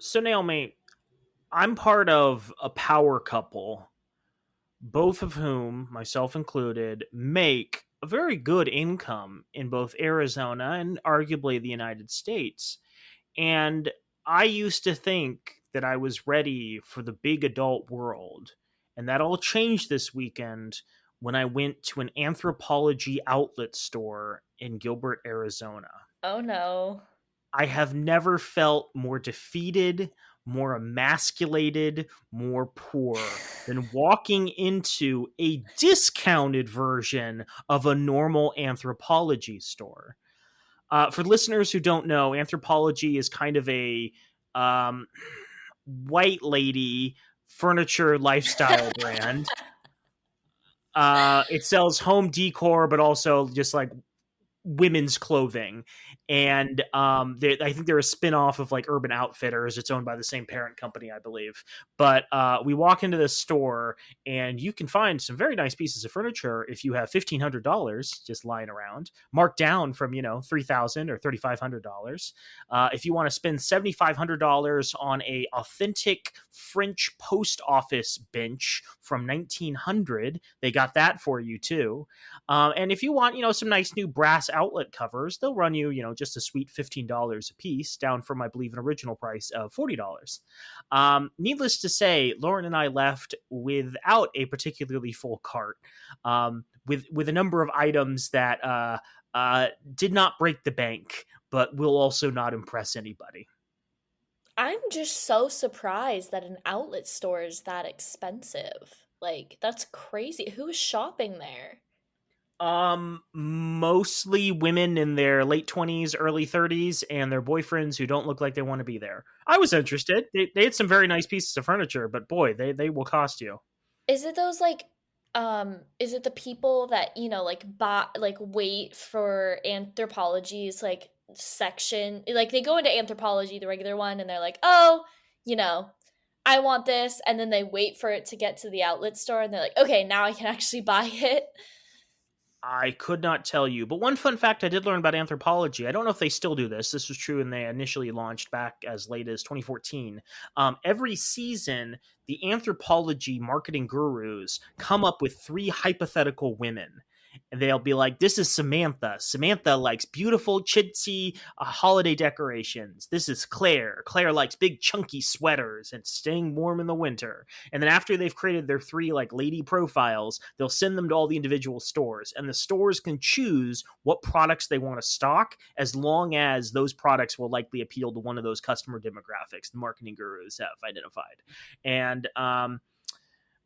So Naomi, I'm part of a power couple, both of whom, myself included, make a very good income in both Arizona and arguably the United States. And I used to think that I was ready for the big adult world. And that all changed this weekend when I went to an anthropology outlet store in Gilbert, Arizona. Oh no. I have never felt more defeated, more emasculated, more poor than walking into a discounted version of a normal anthropology store. For listeners who don't know, anthropology is kind of a um, white lady furniture lifestyle brand. It sells home decor, but also just like women's clothing. And I think they're a spin-off of like Urban Outfitters. It's owned by the same parent company, I believe. But we walk into this store and you can find some very nice pieces of furniture if you have $1,500 just lying around, marked down from, $3,000 or $3,500. If you want to spend $7,500 on a authentic French post office bench from 1900, they got that for you too. And if you want, some nice new brass outlet covers, they'll run you, just a sweet $15 a piece, down from, I believe, an original price of $40. Needless to say, Lauren and I left without a particularly full cart, with a number of items that did not break the bank, but will also not impress anybody. I'm just so surprised that an outlet store is that expensive. Like, that's crazy. Who's shopping there? Mostly women in their late 20s, early 30s, and their boyfriends who don't look like they want to be there. I was interested. They had some very nice pieces of furniture, but boy, they will cost you. Is it those like is it the people that, like wait for anthropology's like section? Like they go into anthropology, the regular one, and they're like, "Oh, you know, I want this," and then they wait for it to get to the outlet store and they're like, "Okay, now I can actually buy it." I could not tell you, but one fun fact I did learn about anthropology. I don't know if they still do this. This was true when they initially launched back as late as 2014. Every season, the anthropology marketing gurus come up with three hypothetical women. And they'll be like, this is Samantha. Samantha likes beautiful, chintzy holiday decorations. This is Claire. Claire likes big, chunky sweaters and staying warm in the winter. And then after they've created their three like lady profiles, they'll send them to all the individual stores, and the stores can choose what products they want to stock, as long as those products will likely appeal to one of those customer demographics the marketing gurus have identified. And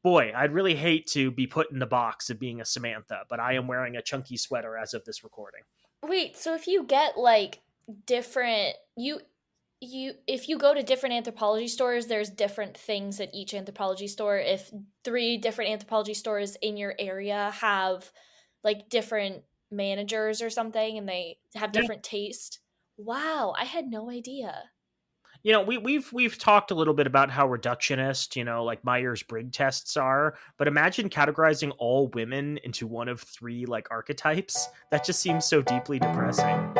boy, I'd really hate to be put in the box of being a Samantha, but I am wearing a chunky sweater as of this recording. Wait, so if you get like different you if you go to different anthropology stores, there's different things at each anthropology store. If three different anthropology stores in your area have like different managers or something and they have Yeah. different taste. Wow, I had no idea. We've talked a little bit about how reductionist, like Myers-Briggs tests are, but imagine categorizing all women into one of three like archetypes. That just seems so deeply depressing.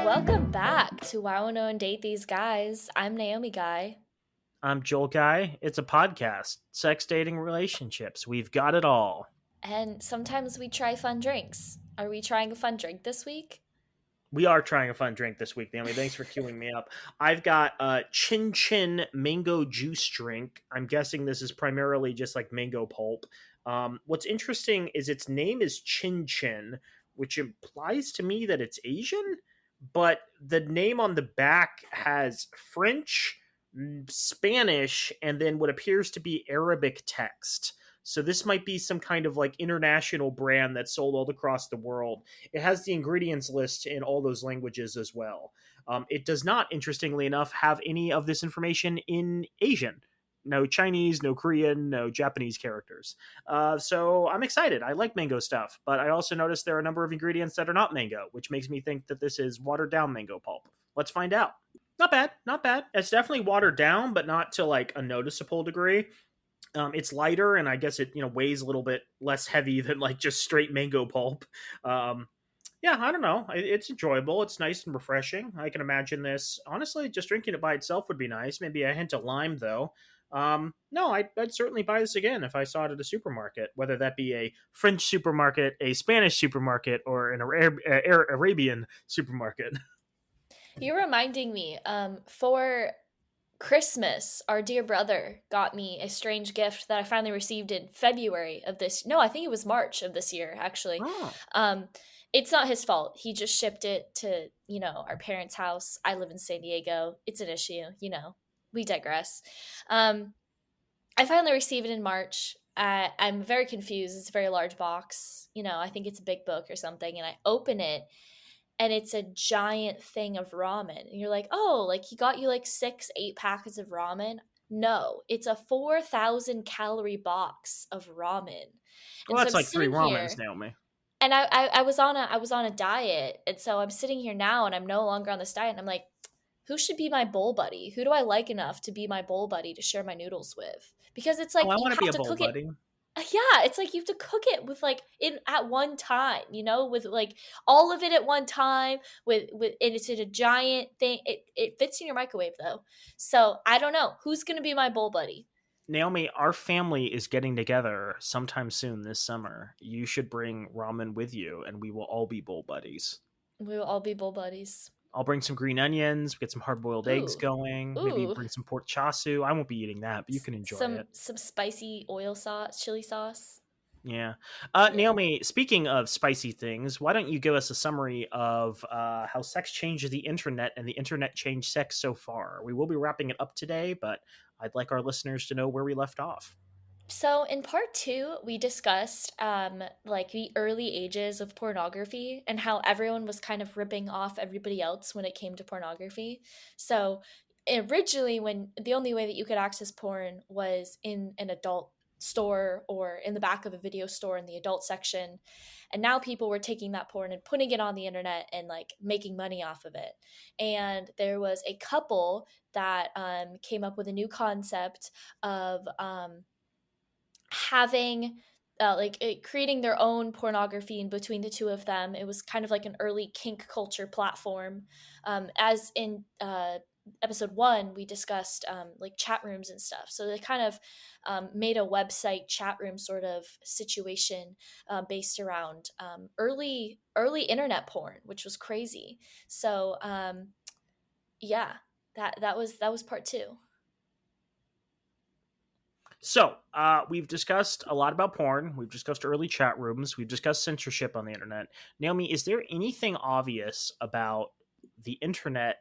Welcome back to Why I Want to Know and Date These Guys. I'm Naomi Guy. I'm Joel Guy. It's a podcast, sex, dating, relationships. We've got it all. And sometimes we try fun drinks. Are we trying a fun drink this week? We are trying a fun drink this week, Naomi. Thanks for queuing me up. I've got a Chin Chin mango juice drink. I'm guessing this is primarily just like mango pulp. What's interesting is its name is Chin Chin, which implies to me that it's Asian, but the name on the back has French, Spanish, and then what appears to be Arabic text. So this might be some kind of like international brand that's sold all across the world. It has the ingredients list in all those languages as well. It does not, interestingly enough, have any of this information in Asian. No Chinese, no Korean, no Japanese characters. So I'm excited. I like mango stuff, but I also noticed there are a number of ingredients that are not mango, which makes me think that this is watered down mango pulp. Let's find out. Not bad, not bad. It's definitely watered down, but not to like a noticeable degree. It's lighter, and I guess it weighs a little bit less heavy than like just straight mango pulp. Um, yeah, I don't know. It's enjoyable. It's nice and refreshing. I can imagine this. Honestly, just drinking it by itself would be nice. Maybe a hint of lime, though. No, I'd certainly buy this again if I saw it at a supermarket, whether that be a French supermarket, a Spanish supermarket, or an Arabian supermarket. You're reminding me, for Christmas, our dear brother got me a strange gift that I finally received in February of this. No, I think it was March of this year, actually. Oh, Um, it's not his fault. He just shipped it to, our parents' house. I live in San Diego. It's an issue, We digress. Um, I finally received it in March. I'm very confused. It's a very large box. I think it's a big book or something. And I open it and it's a giant thing of ramen. And you're like, oh, like he got you like 6, 8 packets of ramen. No, it's a 4,000 calorie box of ramen. well, And so that's I'm like three sitting ramens, here Naomi. and I was on a diet. And so I'm sitting here now and I'm no longer on this diet. And I'm like, who should be my bowl buddy? Who do I like enough to be my bowl buddy to share my noodles with? Because it's Oh, like I you want to be have a to bowl cook it. buddy. Yeah, it's like you have to cook it with like in at one time, with like all of it at one time with and it's in a giant thing. It fits in your microwave though. So I don't know who's gonna be my bowl buddy. Naomi, our family is getting together sometime soon this summer. You should bring ramen with you, and we will all be bowl buddies. We will all be bowl buddies. I'll bring some green onions, get some hard boiled eggs Ooh, going, maybe ooh, bring some pork chasu. I won't be eating that, but you can enjoy some it. some spicy oil sauce, chili sauce. Yeah. Yeah. Naomi, speaking of spicy things, why don't you give us a summary of how sex changed the internet and the internet changed sex so far? We will be wrapping it up today, but I'd like our listeners to know where we left off. So in part two, we discussed like the early ages of pornography and how everyone was kind of ripping off everybody else when it came to pornography. So originally, when the only way that you could access porn was in an adult store or in the back of a video store in the adult section, and now people were taking that porn and putting it on the internet and like making money off of it. And there was a couple that came up with a new concept of having creating their own pornography in between the two of them. It was kind of like an early kink culture platform. As in episode one, we discussed like chat rooms and stuff. So they kind of made a website chat room sort of situation based around early internet porn, which was crazy. So yeah, that was part two. So, we've discussed a lot about porn. We've discussed early chat rooms. We've discussed censorship on the internet. Naomi, is there anything obvious about the internet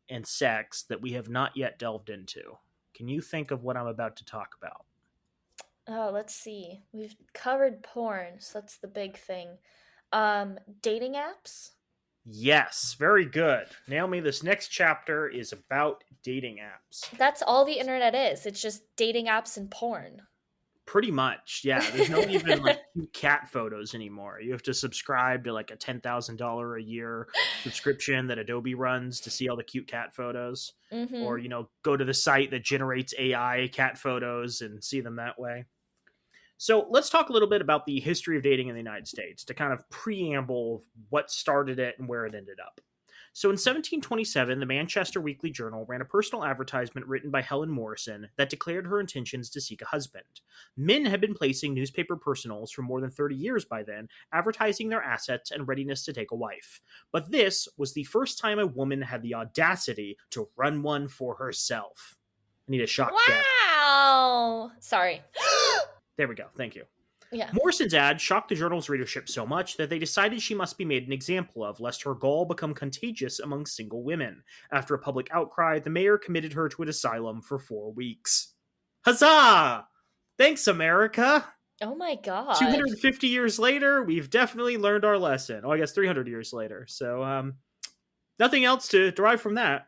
and sex that we have not yet delved into? Can you think of what I'm about to talk about? Oh, let's see. We've covered porn, so that's the big thing. Dating apps? Yes, very good. Naomi, this next chapter is about dating apps. That's all the internet is. It's just dating apps and porn. Pretty much, yeah. There's no even like cute cat photos anymore. You have to subscribe to like a $10,000 a year subscription that Adobe runs to see all the cute cat photos, or Mm-hmm. go to the site that generates AI cat photos and see them that way. So let's talk a little bit about the history of dating in the United States to kind of preamble what started it and where it ended up. So in 1727, the Manchester Weekly Journal ran a personal advertisement written by Helen Morrison that declared her intentions to seek a husband. Men had been placing newspaper personals for more than 30 years by then, advertising their assets and readiness to take a wife. But this was the first time a woman had the audacity to run one for herself. I need a shock gasp. Wow. Sorry. There we go. Thank you. Yeah. Morrison's ad shocked the journal's readership so much that they decided she must be made an example of, lest her gall become contagious among single women. After a public outcry, the mayor committed her to an asylum for 4 weeks. Huzzah! Thanks, America! Oh my god. 250 years later, we've definitely learned our lesson. Oh, I guess 300 years later. So, nothing else to derive from that.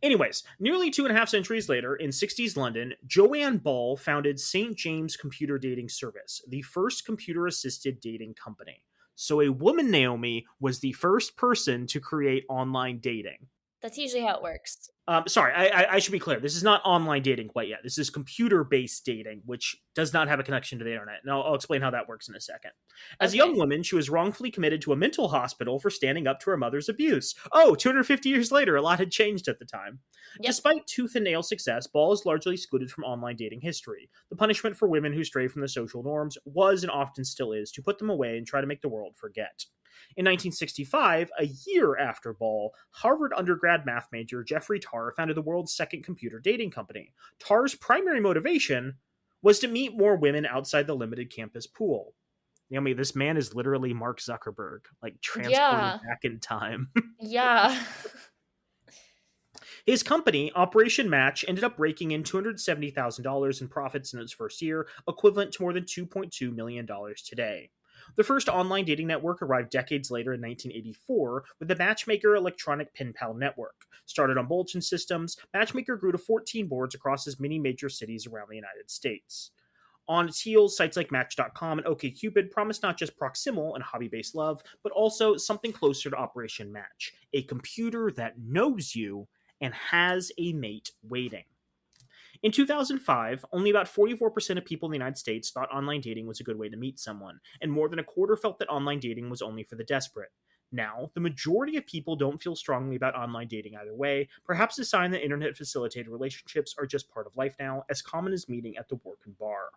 Anyways, nearly 2.5 centuries later, in 60s London, Joanne Ball founded St. James Computer Dating Service, the first computer assisted dating company. So a woman, Naomi, was the first person to create online dating. That's usually how it works. Sorry, I should be clear. This is not online dating quite yet. This is computer-based dating, which does not have a connection to the internet. And I'll explain how that works in a second. As a young Okay. woman, she was wrongfully committed to a mental hospital for standing up to her mother's abuse. Oh, 250 years later, a lot had changed at the time. Yep. Despite tooth and nail success, Ball is largely excluded from online dating history. The punishment for women who stray from the social norms was and often still is to put them away and try to make the world forget. In 1965, a year after Ball, Harvard undergrad math major Jeffrey Tarr founded the world's second computer dating company. Tarr's primary motivation was to meet more women outside the limited campus pool. Naomi, this man is literally Mark Zuckerberg, like transported Yeah. back in time. Yeah. His company, Operation Match, ended up raking in $270,000 in profits in its first year, equivalent to more than $2.2 million today. The first online dating network arrived decades later in 1984 with the Matchmaker Electronic Pen Pal Network. Started on bulletin systems, Matchmaker grew to 14 boards across as many major cities around the United States. On its heels, sites like Match.com and OkCupid promised not just proximal and hobby based love, but also something closer to Operation Match, a computer that knows you and has a mate waiting. In 2005, only about 44% of people in the United States thought online dating was a good way to meet someone, and more than a quarter felt that online dating was only for the desperate. Now, the majority of people don't feel strongly about online dating either way, perhaps a sign that internet facilitated relationships are just part of life now, as common as meeting at the work and bar.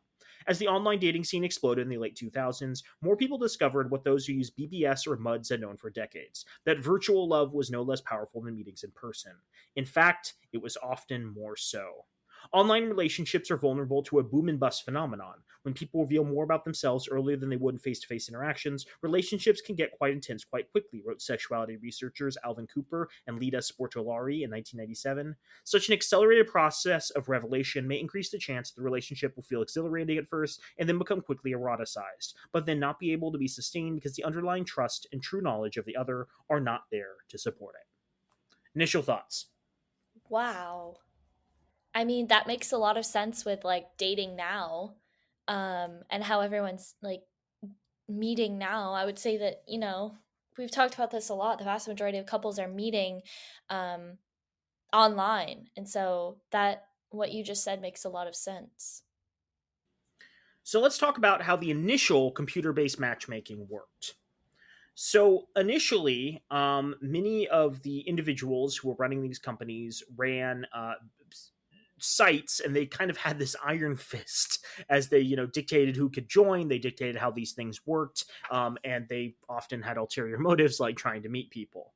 As the online dating scene exploded in the late 2000s, more people discovered what those who use BBS or MUDs had known for decades, that virtual love was no less powerful than meetings in person. In fact, it was often more so. Online relationships are vulnerable to a boom and bust phenomenon. When people reveal more about themselves earlier than they would in face to face interactions, relationships can get quite intense quite quickly, wrote sexuality researchers Alvin Cooper and Lita Sportolari in 1997. Such an accelerated process of revelation may increase the chance the relationship will feel exhilarating at first and then become quickly eroticized, but then not be able to be sustained because the underlying trust and true knowledge of the other are not there to support it. Initial thoughts. Wow. I mean, that makes a lot of sense with like dating now, and how everyone's like meeting now. I would say that, we've talked about this a lot. The vast majority of couples are meeting um, online. And so that, what you just said makes a lot of sense. So let's talk about how the initial computer based matchmaking worked. So initially, many of the individuals who were running these companies ran sites, and they kind of had this iron fist as they dictated who could join. They dictated how these things worked, and they often had ulterior motives like trying to meet people.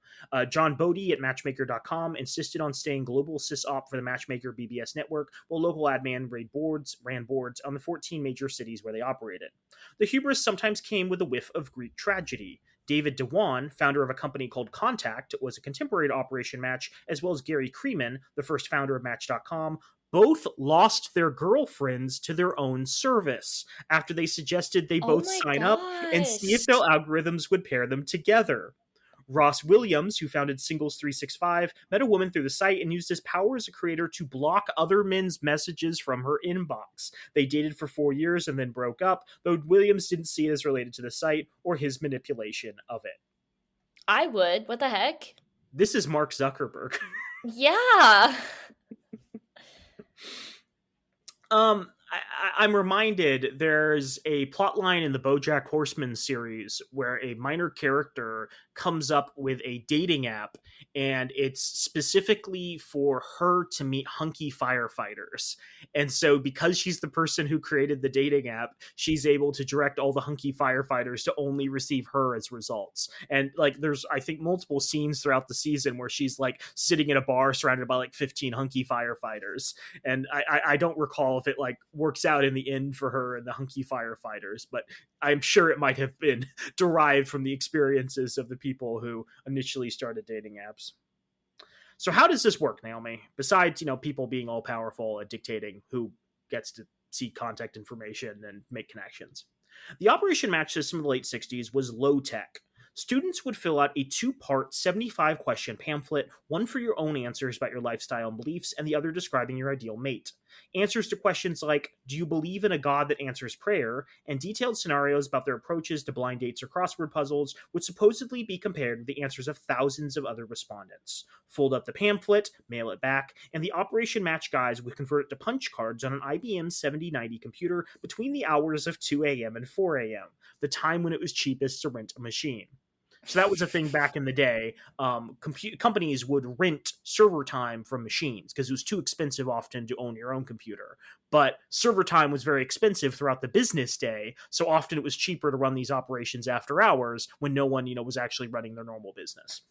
John Bodie at matchmaker.com insisted on staying global sysop for the Matchmaker BBS network, while local admin ran boards on the 14 major cities where they operated. The hubris sometimes came with a whiff of Greek tragedy. David Dewan, founder of a company called Contact, was a contemporary to Operation Match, as well as Gary Creeman, the first founder of Match.com, both lost their girlfriends to their own service after they suggested they Oh both my sign up and see if gosh. their algorithms would pair them together. Ross Williams, who founded Singles 365, met a woman through the site and used his power as a creator to block other men's messages from her inbox. They dated for 4 years and then broke up, though Williams didn't see it as related to the site or his manipulation of it. I would. What the heck? This is Mark Zuckerberg. Yeah. I'm reminded there's a plot line in the BoJack Horseman series where a minor character comes up with a dating app, and it's specifically for her to meet hunky firefighters. And so, because she's the person who created the dating app, she's able to direct all the hunky firefighters to only receive her as results. And like, there's, I think, multiple scenes throughout the season where she's like sitting in a bar surrounded by like 15 hunky firefighters. And I don't recall if it like works out in the end for her and the hunky firefighters, but I'm sure it might have been derived from the experiences of the people who initially started dating apps. So how does this work, Naomi? Besides, people being all powerful and dictating who gets to see contact information and make connections. The Operation Match system in the late 60s was low tech. Students would fill out a two-part 75-question pamphlet, one for your own answers about your lifestyle and beliefs, and the other describing your ideal mate. Answers to questions like, do you believe in a God that answers prayer? And detailed scenarios about their approaches to blind dates or crossword puzzles would supposedly be compared with the answers of thousands of other respondents. Fold up the pamphlet, mail it back, and the Operation Match guys would convert it to punch cards on an IBM 7090 computer between the hours of 2 a.m. and 4 a.m., the time when it was cheapest to rent a machine. So that was a thing back in the day. Companies would rent server time from machines because it was too expensive often to own your own computer. But server time was very expensive throughout the business day, so often it was cheaper to run these operations after hours when no one, was actually running their normal business.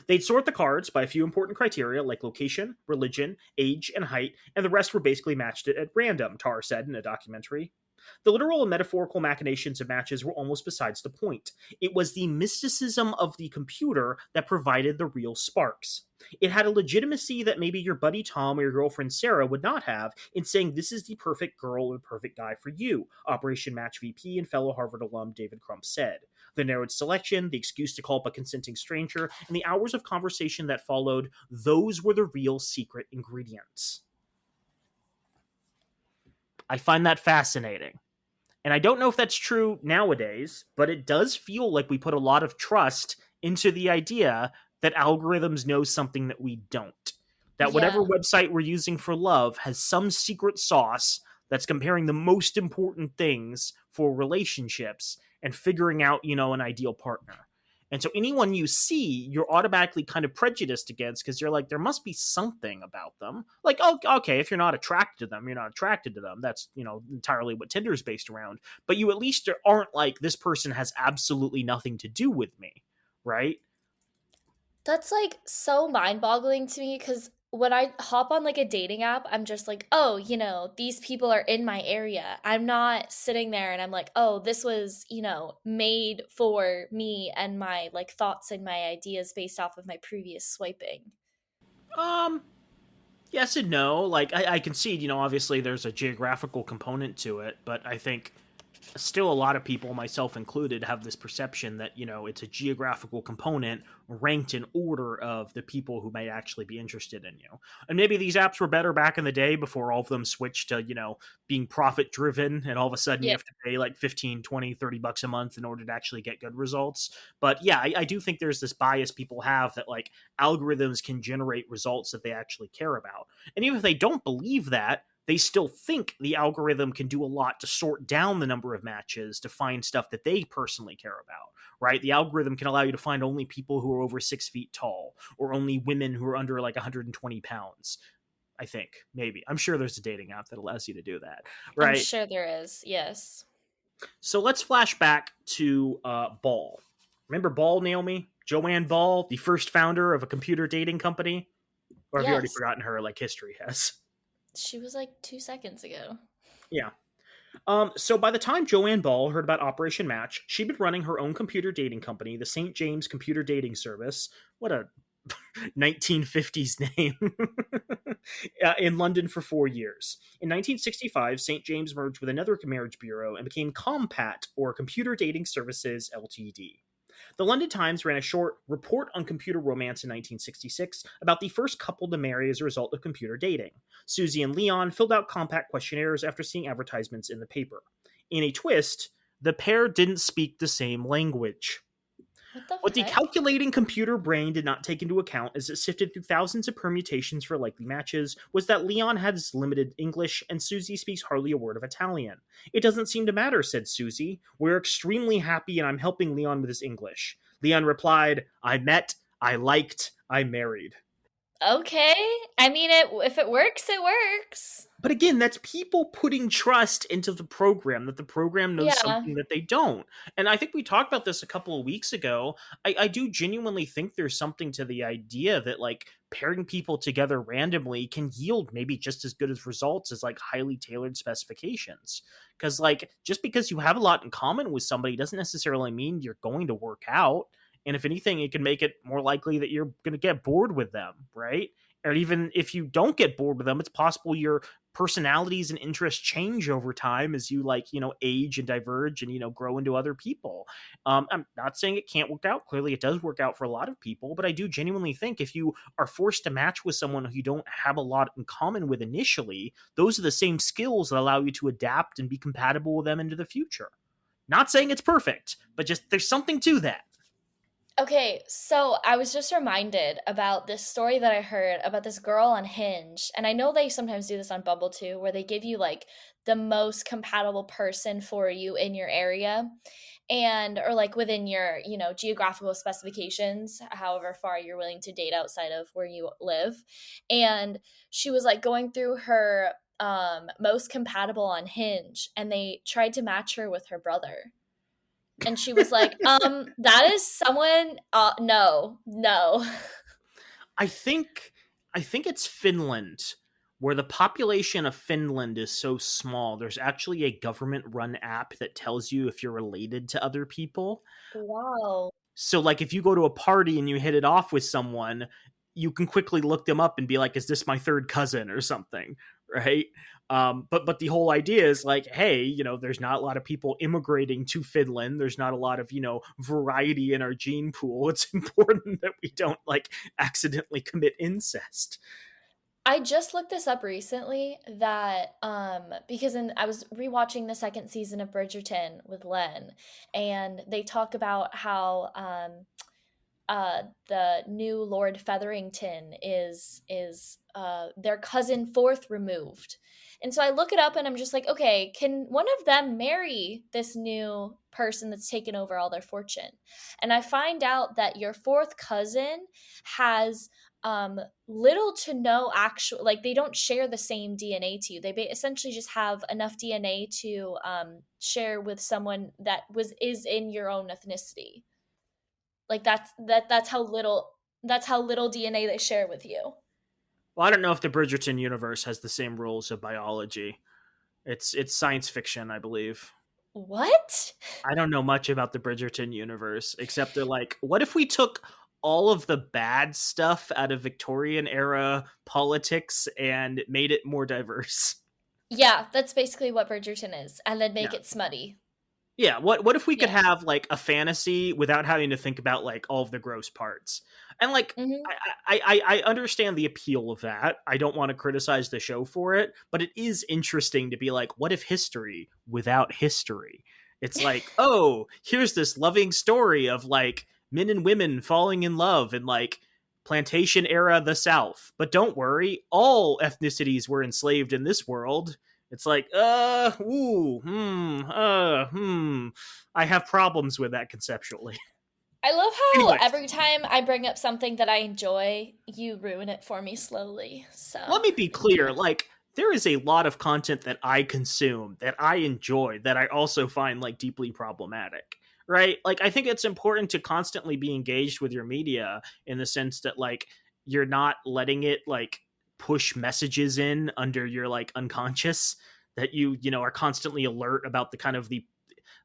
They'd sort the cards by a few important criteria like location, religion, age, and height, and the rest were basically matched at random, Tar said in a documentary. The literal and metaphorical machinations of matches were almost besides the point. It was the mysticism of the computer that provided the real sparks. It had a legitimacy that maybe your buddy Tom or your girlfriend Sarah would not have in saying this is the perfect girl or perfect guy for you, Operation Match VP and fellow Harvard alum David Crump said. The narrowed selection, the excuse to call up a consenting stranger, and the hours of conversation that followed, those were the real secret ingredients. I find that fascinating. And I don't know if that's true nowadays, but it does feel like we put a lot of trust into the idea that algorithms know something that we don't. That whatever Yeah. website we're using for love has some secret sauce that's comparing the most important things for relationships and figuring out, an ideal partner. And so anyone you see, you're automatically kind of prejudiced against because you're like, there must be something about them. Like, oh, okay, if you're not attracted to them, you're not attracted to them. That's, entirely what Tinder is based around. But you at least aren't like, this person has absolutely nothing to do with me, right? That's, like, so mind-boggling to me because when I hop on, like, a dating app, I'm just like, "Oh, these people are in my area." I'm not sitting there and I'm like, "Oh, this was, made for me and my, like, thoughts and my ideas based off of my previous swiping." Um, yes and no. Like, I concede, obviously there's a geographical component to it, but I think still a lot of people, myself included, have this perception that, it's a geographical component ranked in order of the people who may actually be interested in you. And maybe these apps were better back in the day before all of them switched to, being profit driven and all of a sudden you Yeah. have to pay like 15, 20, 30 bucks a month in order to actually get good results. But yeah, I do think there's this bias people have that like algorithms can generate results that they actually care about. And even if they don't believe that, they still think the algorithm can do a lot to sort down the number of matches to find stuff that they personally care about, right? The algorithm can allow you to find only people who are over 6 feet tall or only women who are under like 120 pounds. I think, maybe. I'm sure there's a dating app that allows you to do that, I'm right? sure there is, yes. So let's flash back to Ball. Remember Ball, Naomi? Joanne Ball, the first founder of a computer dating company? Or have you already Yes. forgotten her like history has? She was, like, 2 seconds ago. Yeah. So by the time Joanne Ball heard about Operation Match, she'd been running her own computer dating company, the St. James Computer Dating Service. What a 1950s name. In London for 4 years. In 1965, St. James merged with another marriage bureau and became Compat, or Computer Dating Services Ltd. The London Times ran a short report on computer romance in 1966 about the first couple to marry as a result of computer dating. Susie and Leon filled out compact questionnaires after seeing advertisements in the paper. In a twist, the pair didn't speak the same language. What the What the heck? calculating computer brain did not take into account as it sifted through thousands of permutations for likely matches was that Leon has limited English and Susie speaks hardly a word of Italian. It doesn't seem to matter, said Susie. We're extremely happy and I'm helping Leon with his English. Leon replied, I met, I liked, I married. Okay. I mean, if it works, it works. But again, that's people putting trust into the program, that the program knows Yeah. something that they don't. And I think we talked about this a couple of weeks ago. I do genuinely think there's something to the idea that like pairing people together randomly can yield maybe just as good as results as like highly tailored specifications. Because like just because you have a lot in common with somebody doesn't necessarily mean you're going to work out. And if anything, it can make it more likely that you're going to get bored with them, right? Or even if you don't get bored with them, it's possible your personalities and interests change over time as you like, age and diverge and, grow into other people. I'm not saying it can't work out. Clearly it does work out for a lot of people, but I do genuinely think if you are forced to match with someone who you don't have a lot in common with initially, those are the same skills that allow you to adapt and be compatible with them into the future. Not saying it's perfect, but just there's something to that. Okay, so I was just reminded about this story that I heard about this girl on Hinge. And I know they sometimes do this on Bumble too, where they give you like the most compatible person for you in your area and or like within your, geographical specifications, however far you're willing to date outside of where you live. And she was like going through her most compatible on Hinge and they tried to match her with her brother. And she was like, that is someone no, no. I think I think it's Finland, where the population of Finland is so small. There's actually a government run app that tells you if you're related to other people. Wow. So like if you go to a party and you hit it off with someone, you can quickly look them up and be like, is this my third cousin or something? Right. But the whole idea is like, hey, there's not a lot of people immigrating to Finland. There's not a lot of, variety in our gene pool. It's important that we don't like accidentally commit incest. I just looked this up recently that because I was rewatching the second season of Bridgerton with Len and they talk about how the new Lord Featherington is their cousin fourth removed. And so I look it up and I'm just like, okay, can one of them marry this new person that's taken over all their fortune? And I find out that your fourth cousin has little to no actual, like they don't share the same DNA to you. They essentially just have enough DNA to share with someone that is in your own ethnicity. Like that's how little DNA they share with you. Well, I don't know if the Bridgerton universe has the same rules of biology. It's science fiction, I believe. What? I don't know much about the Bridgerton universe, except they're like, what if we took all of the bad stuff out of Victorian era politics and made it more diverse? Yeah, that's basically what Bridgerton is, and then make Yeah. it smutty. Yeah, what if we could Yeah. have like a fantasy without having to think about like all of the gross parts? And like Hmm. I understand the appeal of that. I don't want to criticize the show for it, but it is interesting to be like, what if history without history? It's like, oh, here's this loving story of like men and women falling in love in like plantation era the South. But don't worry, all ethnicities were enslaved in this world. It's like, I have problems with that conceptually. I love how Anyways, every time I bring up something that I enjoy, you ruin it for me slowly. So, let me be thank clear. you. Like, there is a lot of content that I consume that I enjoy that I also find like deeply problematic. Right? Like, I think it's important to constantly be engaged with your media in the sense that like you're not letting it like push messages in under your like unconscious, that you are constantly alert about the kind of the,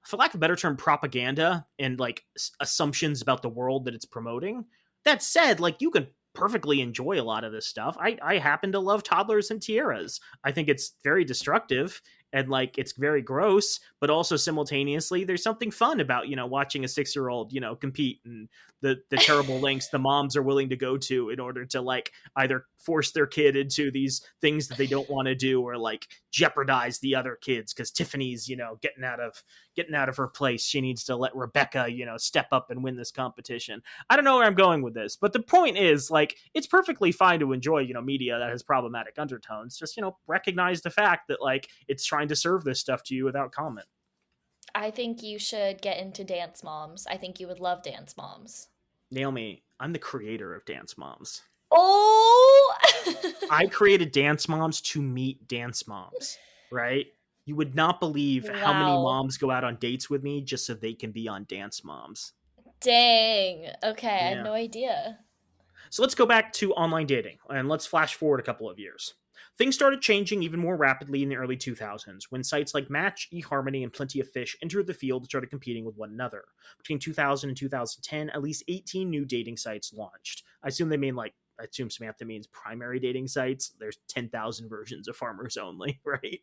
for lack of a better term, propaganda and like assumptions about the world that it's promoting. That said, like you can perfectly enjoy a lot of this stuff. I happen to love toddlers and tiaras. I think it's very destructive and like it's very gross, but also simultaneously there's something fun about watching a 6-year-old compete and the terrible lengths the moms are willing to go to in order to like either force their kid into these things that they don't want to do or like jeopardize the other kids because Tiffany's getting out of her place. She needs to let Rebecca step up and win this competition. I don't know where I'm going with this, but the point is like it's perfectly fine to enjoy media that has problematic undertones. Just recognize the fact that like it's trying to serve this stuff to you without comment. I think you should get into Dance Moms. I think you would love Dance Moms. Naomi, I'm the creator of Dance Moms. Oh! I created Dance Moms to meet Dance Moms, right? You would not believe how many Wow. moms go out on dates with me just so they can be on Dance Moms. Dang. Okay, I had Yeah. no idea. So let's go back to online dating and let's flash forward a couple of years. Things started changing even more rapidly in the early 2000s when sites like Match, eHarmony, and Plenty of Fish entered the field and started competing with one another. Between 2000 and 2010, at least 18 new dating sites launched. I assume they mean like I assume Samantha means primary dating sites. There's 10,000 versions of Farmers Only, right?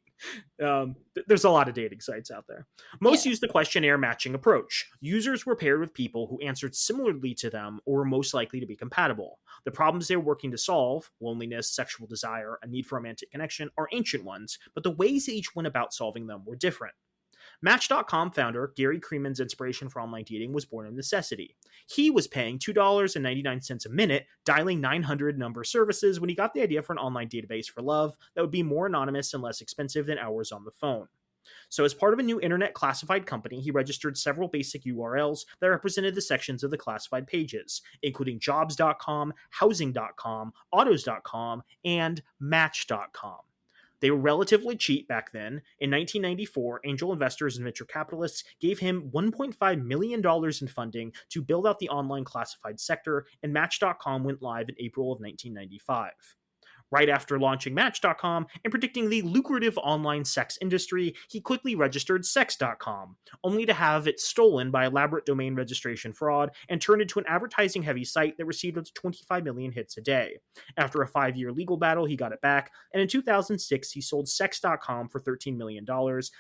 There's a lot of dating sites out there. Most Yeah. use the questionnaire matching approach. Users were paired with people who answered similarly to them or were most likely to be compatible. The problems they were working to solve, loneliness, sexual desire, a need for romantic connection, are ancient ones, but the ways that each went about solving them were different. Match.com founder Gary Kreeman's inspiration for online dating was born of necessity. He was paying $2.99 a minute, dialing 900 number services when he got the idea for an online database for love that would be more anonymous and less expensive than hours on the phone. So, as part of a new internet classified company, he registered several basic URLs that represented the sections of the classified pages, including jobs.com, housing.com, autos.com, and match.com. They were relatively cheap back then. In 1994, angel investors and venture capitalists gave him $1.5 million in funding to build out the online classified sector, and Match.com went live in April of 1995. Right after launching Match.com and predicting the lucrative online sex industry, he quickly registered Sex.com, only to have it stolen by elaborate domain registration fraud and turned into an advertising-heavy site that received up to 25 million hits a day. After a 5-year legal battle, he got it back, and in 2006, he sold Sex.com for $13 million,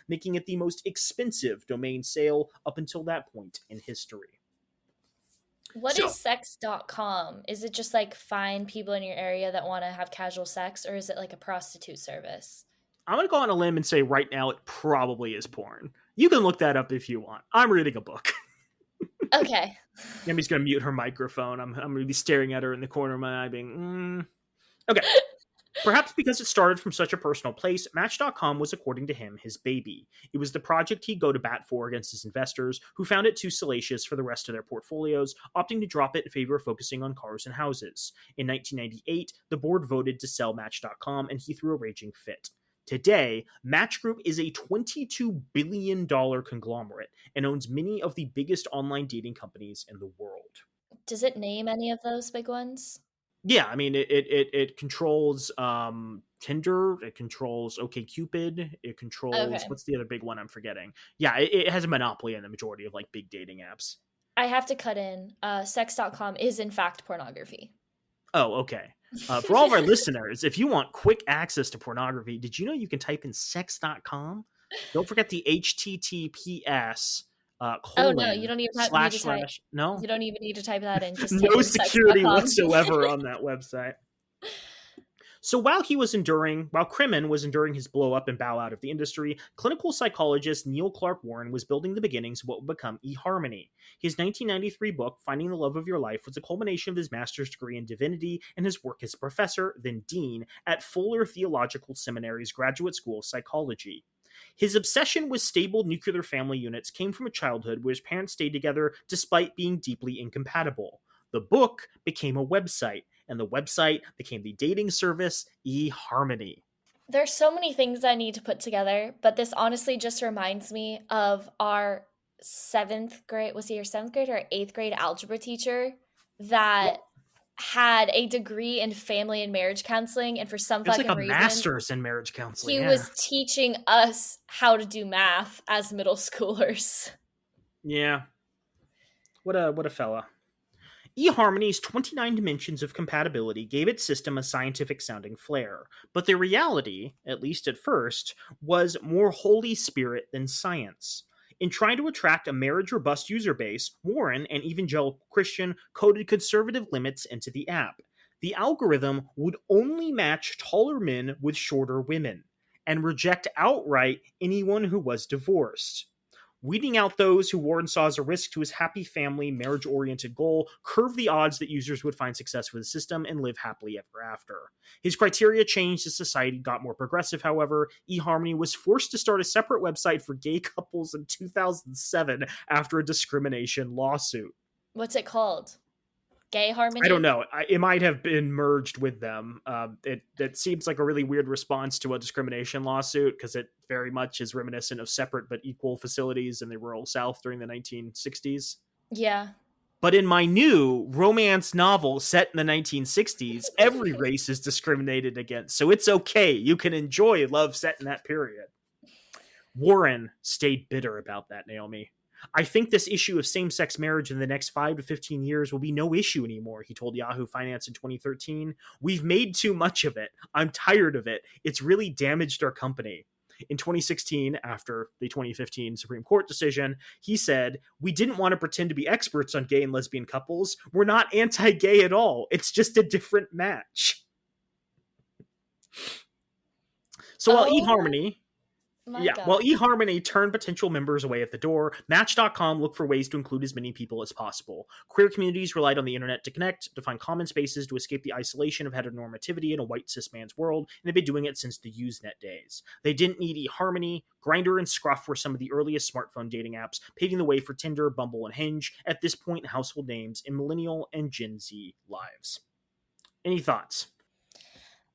making it the most expensive domain sale up until that point in history. What is sex.com? Is it just like find people in your area that want to have casual sex, or is it like a prostitute service? I'm going to go on a limb and say right now it probably is porn. You can look that up if you want. I'm reading a book. Okay. Naomi's going to mute her microphone. I'm going to be staring at her in the corner of my eye being, Okay. Perhaps because it started from such a personal place, Match.com was, according to him, his baby. It was the project he'd go to bat for against his investors, who found it too salacious for the rest of their portfolios, opting to drop it in favor of focusing on cars and houses. In 1998, the board voted to sell Match.com, and he threw a raging fit. Today, Match Group is a $22 billion conglomerate and owns many of the biggest online dating companies in the world. Does it name any of those big ones? Yeah, I mean, it controls Tinder, it controls OkCupid, it controls, what's the other big one I'm forgetting? Yeah, it has a monopoly in the majority of like big dating apps. I have to cut in. Sex.com is in fact pornography. Oh, okay. For all of our listeners, if you want quick access to pornography, did you know you can type in sex.com? Don't forget the HTTPS. Oh no, you don't even need to type. No, you don't even need to type that in. Just no security whatsoever on that website. So while Kreeman was enduring his blow up and bow out of the industry, clinical psychologist Neil Clark Warren was building the beginnings of what would become eHarmony. His 1993 book, Finding the Love of Your Life, was a culmination of his master's degree in divinity and his work as a professor, then dean, at Fuller Theological Seminary's Graduate School of Psychology. His obsession with stable nuclear family units came from a childhood where his parents stayed together despite being deeply incompatible. The book became a website, and the website became the dating service eHarmony. There's so many things I need to put together, but this honestly just reminds me of our 7th grade, was he your 7th grade or 8th grade algebra teacher that had a degree in family and marriage counseling, and for some fucking reason, master's in marriage counseling. He was teaching us how to do math as middle schoolers. Yeah. What a fella. eHarmony's 29 dimensions of compatibility gave its system a scientific-sounding flair, but the reality, at least at first, was more Holy Spirit than science. In trying to attract a marriage-robust user base, Warren, an evangelical Christian, coded conservative limits into the app. The algorithm would only match taller men with shorter women, and reject outright anyone who was divorced. Weeding out those who Warren saw as a risk to his happy family, marriage-oriented goal curved the odds that users would find success with the system and live happily ever after. His criteria changed as society got more progressive, however. eHarmony was forced to start a separate website for gay couples in 2007 after a discrimination lawsuit. What's it called? Gay Harmony? I don't know. It might have been merged with them. It seems like a really weird response to a discrimination lawsuit because it very much is reminiscent of separate but equal facilities in the rural South during the 1960s. Yeah. But in my new romance novel set in the 1960s, every race is discriminated against, so it's okay. You can enjoy love set in that period. Warren stayed bitter about that, Naomi. I think this issue of same sex marriage in the next 5 to 15 years will be no issue anymore, he told Yahoo Finance in 2013. We've made too much of it. I'm tired of it. It's really damaged our company. In 2016, after the 2015 Supreme Court decision, he said, "We didn't want to pretend to be experts on gay and lesbian couples. We're not anti gay at all. It's just a different match." So while Oh eHarmony my Yeah, well, god. eHarmony turned potential members away at the door. Match.com looked for ways to include as many people as possible. Queer communities relied on the internet to connect, to find common spaces, to escape the isolation of heteronormativity in a white cis man's world, and they've been doing it since the Usenet days. They didn't need eHarmony. Grindr and Scruff were some of the earliest smartphone dating apps, paving the way for Tinder, Bumble, and Hinge, at this point household names in millennial and Gen Z lives. Any thoughts?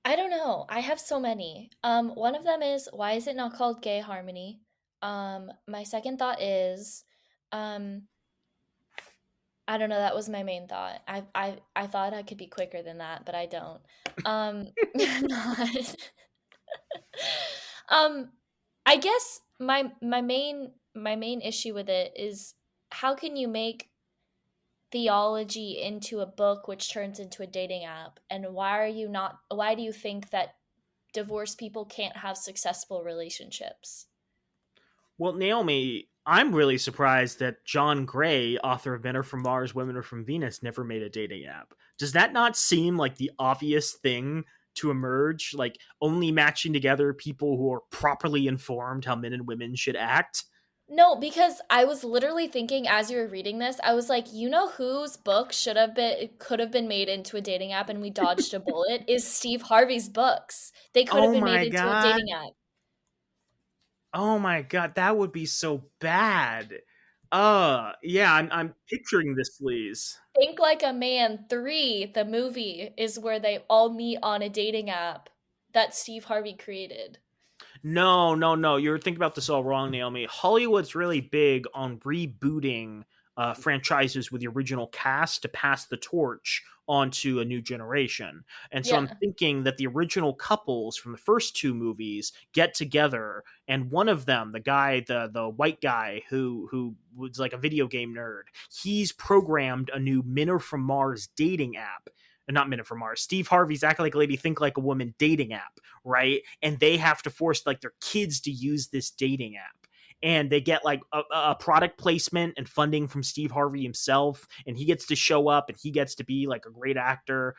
I don't know. I have so many. One of them is, why is it not called Gay Harmony? My second thought is, um, I don't know, that was my main thought. I thought I could be quicker than that, but I don't. I'm not. Um, I guess my main issue with it is, how can you make theology into a book which turns into a dating app? And why do you think that divorced people can't have successful relationships? Well, Naomi, I'm really surprised that John Gray, author of Men Are From Mars, Women Are From Venus, never made a dating app. Does that not seem like the obvious thing to emerge? Like only matching together people who are properly informed how men and women should act? No, because I was literally thinking as you were reading this, I was like, you know whose book could have been made into a dating app and we dodged a bullet is Steve Harvey's books. They could have Oh been made my into a god. dating app. Oh my god, that would be so bad. Yeah, I'm picturing this, please. Think Like a Man 3, the movie, is where they all meet on a dating app that Steve Harvey created. No, no, no. You're thinking about this all wrong, Naomi. Hollywood's really big on rebooting franchises with the original cast to pass the torch onto a new generation. And so I'm Yeah. thinking that the original couples from the first two movies get together, and one of them, the guy, the white guy who was like a video game nerd, he's programmed a new Men Are From Mars dating app. Not Men Are From Mars. Steve Harvey's Act Like a Lady, Think Like a Woman dating app, right? And they have to force like their kids to use this dating app. And they get like a product placement and funding from Steve Harvey himself, and he gets to show up and he gets to be like a great actor.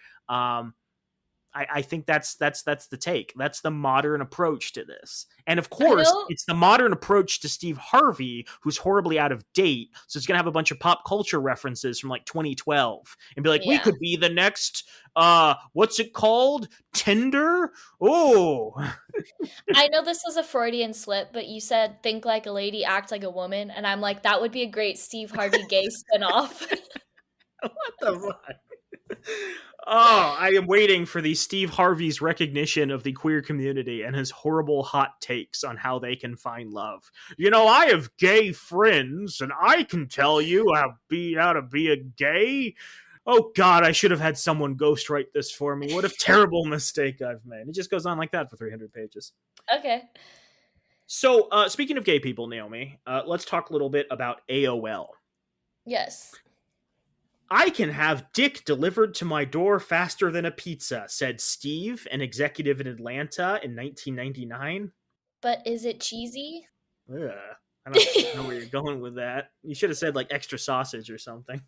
I think that's the take. That's the modern approach to this. And of I course, know. it's the modern approach to Steve Harvey, who's horribly out of date. So it's gonna have a bunch of pop culture references from like 2012 and be like, we Yeah. could be the next what's it called? Tinder? Oh. I know this was a Freudian slip, but you said think like a lady, act like a woman, and I'm like, that would be a great Steve Harvey gay spinoff. What the fuck? Oh, I am waiting for the Steve Harvey's recognition of the queer community and his horrible hot takes on how they can find love. You know, I have gay friends, and I can tell you how to be a gay. Oh God, I should have had someone ghostwrite this for me. What a terrible mistake I've made. It just goes on like that for 300 pages. Okay. So, speaking of gay people, Naomi, let's talk a little bit about AOL. Yes. I can have dick delivered to my door faster than a pizza, said Steve, an executive in Atlanta in 1999. But is it cheesy? Ugh, I don't know where you're going with that. You should have said like extra sausage or something.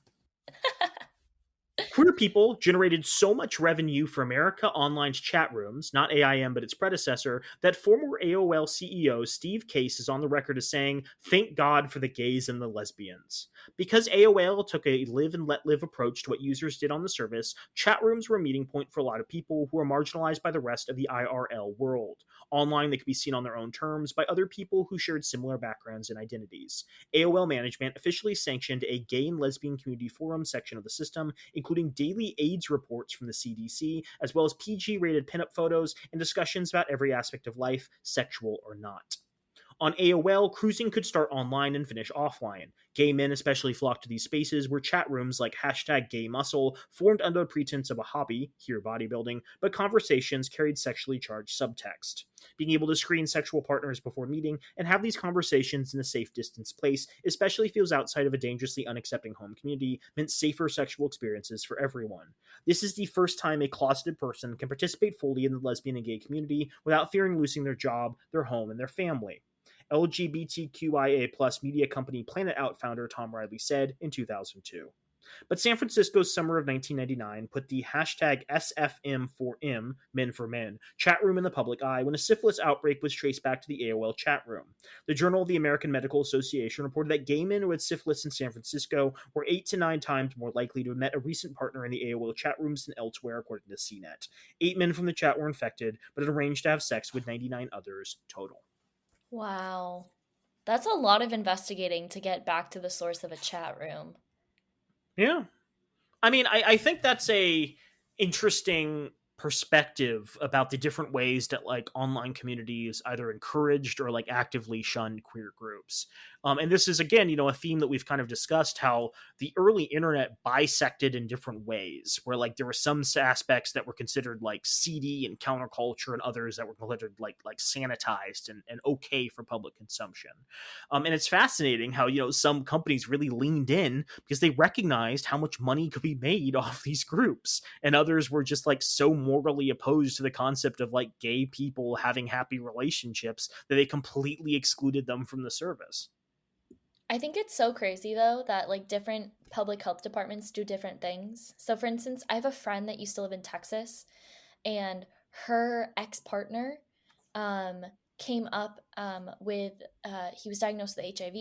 Queer people generated so much revenue for America Online's chat rooms, not AIM but its predecessor, that former AOL CEO Steve Case is on the record as saying, "Thank God for the gays and the lesbians." Because AOL took a live and let live approach to what users did on the service, chat rooms were a meeting point for a lot of people who are marginalized by the rest of the IRL world. Online, they could be seen on their own terms by other people who shared similar backgrounds and identities. AOL management officially sanctioned a gay and lesbian community forum section of the system, including daily AIDS reports from the CDC, as well as PG-rated pinup photos and discussions about every aspect of life, sexual or not. On AOL, cruising could start online and finish offline. Gay men especially flocked to these spaces where chat rooms like hashtag gay muscle formed under the pretense of a hobby, here bodybuilding, but conversations carried sexually charged subtext. Being able to screen sexual partners before meeting and have these conversations in a safe distance place, especially if it was outside of a dangerously unaccepting home community, meant safer sexual experiences for everyone. This is the first time a closeted person can participate fully in the lesbian and gay community without fearing losing their job, their home, and their family. LGBTQIA plus media company Planet Out founder Tom Riley said in 2002. But San Francisco's summer of 1999 put the hashtag SFM4M, Men for Men, chat room in the public eye when a syphilis outbreak was traced back to the AOL chat room. The Journal of the American Medical Association reported that gay men with syphilis in San Francisco were 8 to 9 times more likely to have met a recent partner in the AOL chat rooms than elsewhere, according to CNET. 8 men from the chat were infected, but had arranged to have sex with 99 others total. Wow. That's a lot of investigating to get back to the source of a chat room. Yeah. I mean, I think that's a interesting perspective about the different ways that like online communities either encouraged or like actively shunned queer groups. And this is again, a theme that we've kind of discussed how the early internet bisected in different ways, where like there were some aspects that were considered like seedy and counterculture, and others that were considered like sanitized and okay for public consumption. And it's fascinating how, some companies really leaned in because they recognized how much money could be made off these groups. And others were just like so morally opposed to the concept of like gay people having happy relationships that they completely excluded them from the service. I think it's so crazy though that like different public health departments do different things. So for instance, I have a friend that used to live in Texas and her ex-partner um, came up with he was diagnosed with HIV.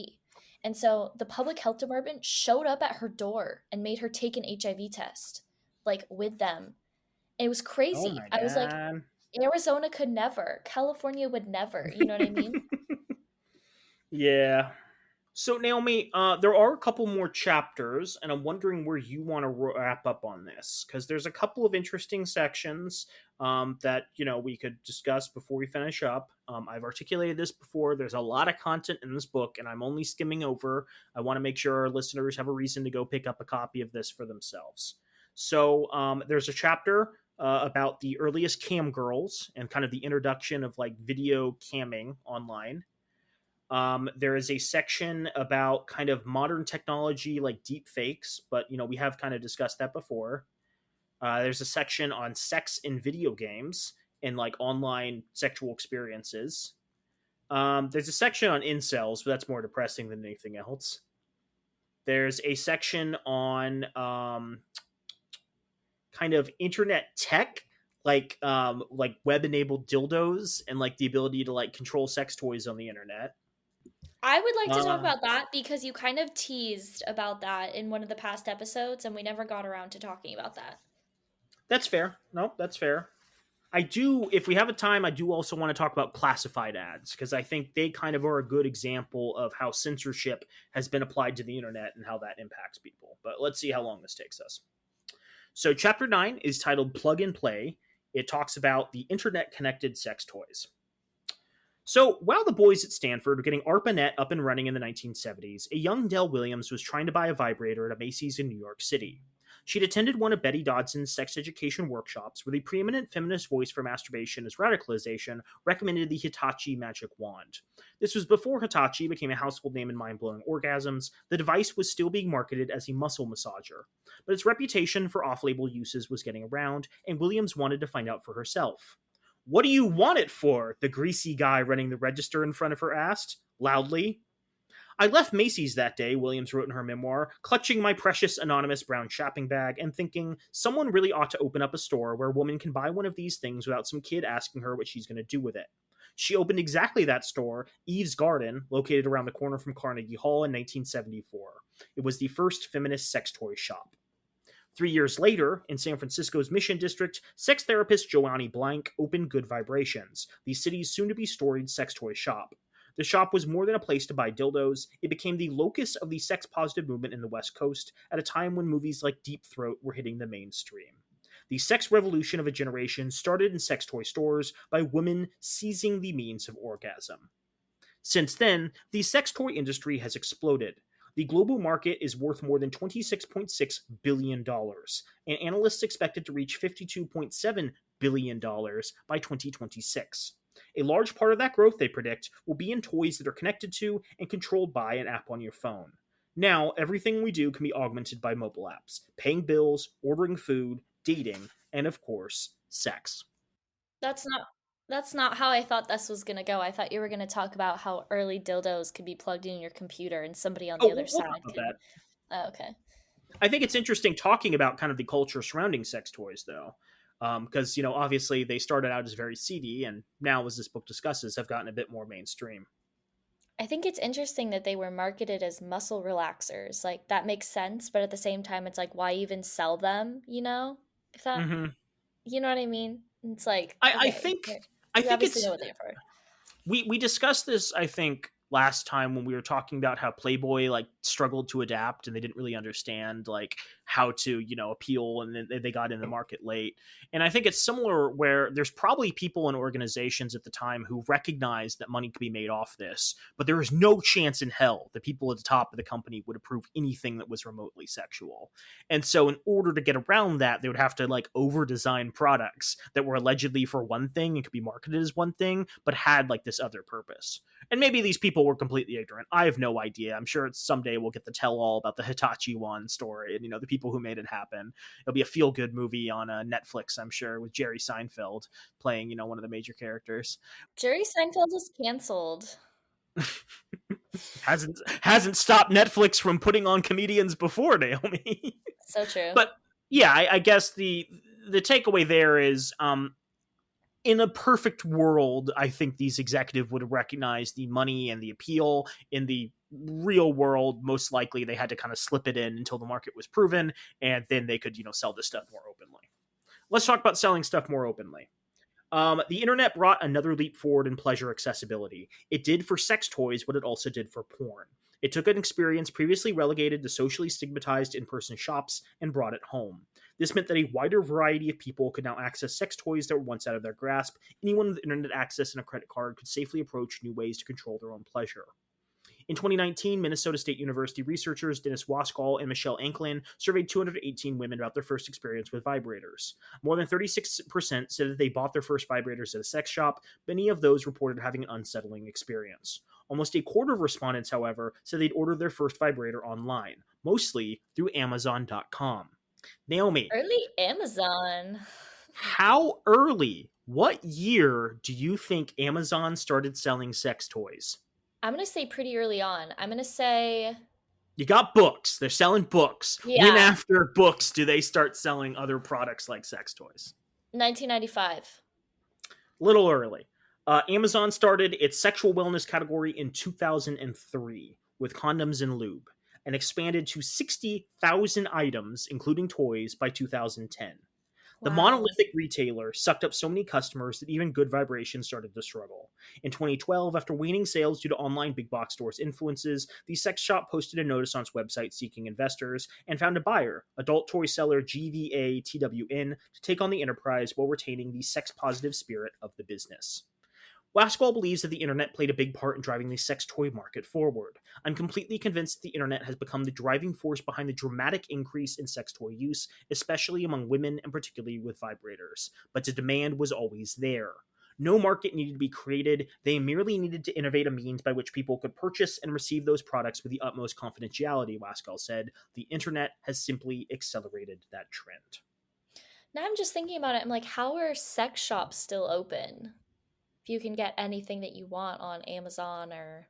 And so the public health department showed up at her door and made her take an HIV test like with them. It was Oh crazy. my I was like, god. Arizona could never, California would never, you know what I mean? Yeah. So Naomi, there are a couple more chapters, and I'm wondering where you want to wrap up on this, because there's a couple of interesting sections that we could discuss before we finish up. I've articulated this before. There's a lot of content in this book, and I'm only skimming over. I want to make sure our listeners have a reason to go pick up a copy of this for themselves. So there's a chapter about the earliest cam girls and kind of the introduction of like video camming online. There is a section about kind of modern technology like deep fakes, but we have kind of discussed that before. There's a section on sex in video games and like online sexual experiences. There's a section on incels, but that's more depressing than anything else. There's a section on kind of internet tech, like web enabled dildos and like the ability to like control sex toys on the internet. I would like to talk Uh, about that because you kind of teased about that in one of the past episodes, and we never got around to talking about that. that's fair. No, that's fair. I do, if we have a time, I do also want to talk about classified ads because I think they kind of are a good example of how censorship has been applied to the internet and how that impacts people. But let's see how long this takes us. So, chapter 9 is titled Plug and Play. It talks about the internet connected sex toys. So, while the boys at Stanford were getting ARPANET up and running in the 1970s, a young Dell Williams was trying to buy a vibrator at a Macy's in New York City. She'd attended one of Betty Dodson's sex education workshops where the preeminent feminist voice for masturbation as radicalization recommended the Hitachi Magic Wand. This was before Hitachi became a household name in mind-blowing orgasms. The device was still being marketed as a muscle massager, but its reputation for off-label uses was getting around, and Williams wanted to find out for herself. "What do you want it for?" the greasy guy running the register in front of her asked, loudly. "I left Macy's that day," Williams wrote in her memoir, "clutching my precious anonymous brown shopping bag and thinking someone really ought to open up a store where a woman can buy one of these things without some kid asking her what she's going to do with it." She opened exactly that store, Eve's Garden, located around the corner from Carnegie Hall in 1974. It was the first feminist sex toy shop. 3 years later, in San Francisco's Mission District, sex therapist Joanne Blank opened Good Vibrations, the city's soon-to-be storied sex toy shop. The shop was more than a place to buy dildos. It became the locus of the sex-positive movement in the West Coast at a time when movies like Deep Throat were hitting the mainstream. The sex revolution of a generation started in sex toy stores by women seizing the means of orgasm. Since then, the sex toy industry has exploded. The global market is worth more than $26.6 billion, dollars, and analysts expect it to reach $52.7 billion dollars by 2026. A large part of that growth, they predict, will be in toys that are connected to and controlled by an app on your phone. Now, everything we do can be augmented by mobile apps, paying bills, ordering food, dating, and of course, sex. That's not that's not how I thought this was gonna go. I thought you were gonna talk about how early dildos could be plugged in your computer and somebody on Oh, the other we'll talk side about could. that. Oh, okay. I think it's interesting talking about kind of the culture surrounding sex toys, though, because obviously they started out as very seedy, and now, as this book discusses, have gotten a bit more mainstream. I think it's interesting that they were marketed as muscle relaxers. Like that makes sense, but at the same time it's like why even sell them, you know? If that Hmm. you know what I mean? It's like, I okay, think I you think obviously it's know what they're for. we discussed this, I think, last time when we were talking about how Playboy like struggled to adapt and they didn't really understand like how to appeal, and then they got in the market late. And I think it's similar where there's probably people and organizations at the time who recognized that money could be made off this, but there is no chance in hell that people at the top of the company would approve anything that was remotely sexual. And so in order to get around that, they would have to like over design products that were allegedly for one thing and could be marketed as one thing but had like this other purpose. And maybe these people were completely ignorant. I have no idea. I'm sure it's someday we'll get the tell all about the Hitachi one story and the people who made it happen. It'll be a feel good movie on Netflix, I'm sure, with Jerry Seinfeld playing one of the major characters. Jerry Seinfeld is canceled. Hasn't stopped Netflix from putting on comedians before, Naomi. So true. But yeah, I guess the takeaway there is in a perfect world, I think these executives would recognize the money and the appeal. In the real world, most likely they had to kind of slip it in until the market was proven, and then they could, sell this stuff more openly. Let's talk about selling stuff more openly. The internet brought another leap forward in pleasure accessibility. It did for sex toys what it also did for porn. It took an experience previously relegated to socially stigmatized in person shops and brought it home. This meant that a wider variety of people could now access sex toys that were once out of their grasp. Anyone with internet access and a credit card could safely approach new ways to control their own pleasure. In 2019, Minnesota State University researchers Dennis Waskall and Michelle Anklin surveyed 218 women about their first experience with vibrators. More than 36% said that they bought their first vibrators at a sex shop. Many of those reported having an unsettling experience. Almost a quarter of respondents, however, said they'd ordered their first vibrator online, mostly through Amazon.com. Naomi, Early Amazon. how early, what year do you think Amazon started selling sex toys? I'm gonna say pretty early on. I'm gonna say You got books. They're selling books. When yeah, after books do they start selling other products like sex toys? 1995. Little early. Amazon started its sexual wellness category in 2003 with condoms and lube, and expanded to 60,000 items, including toys, by 2010. The Wow. monolithic retailer sucked up so many customers that even Good Vibrations started to struggle. In 2012, after waning sales due to online big box stores' influences, the sex shop posted a notice on its website seeking investors and found a buyer, adult toy seller GVA TWN, to take on the enterprise while retaining the sex positive spirit of the business. Waskall believes that the internet played a big part in driving the sex toy market forward. I'm completely convinced that the internet has become the driving force behind the dramatic increase in sex toy use, especially among women and particularly with vibrators. But the demand was always there. No market needed to be created, they merely needed to innovate a means by which people could purchase and receive those products with the utmost confidentiality, Waskall said. The internet has simply accelerated that trend. Now I'm just thinking about it. I'm like, how are sex shops still open? If you can get anything that you want on Amazon or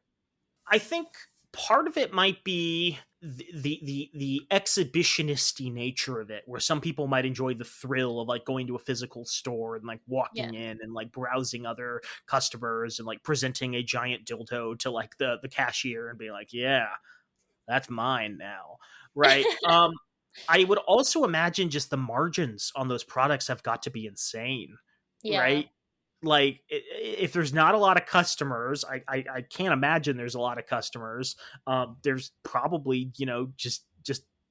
I think part of it might be the exhibitionisty nature of it, where some people might enjoy the thrill of like going to a physical store and like yeah. walking in and like browsing other customers and like presenting a giant dildo to like the cashier and being like, yeah, that's mine now, right? I would also imagine just the margins on those products have got to be insane, Yeah. right? Like if there's not a lot of customers, I can't imagine there's a lot of customers. There's probably just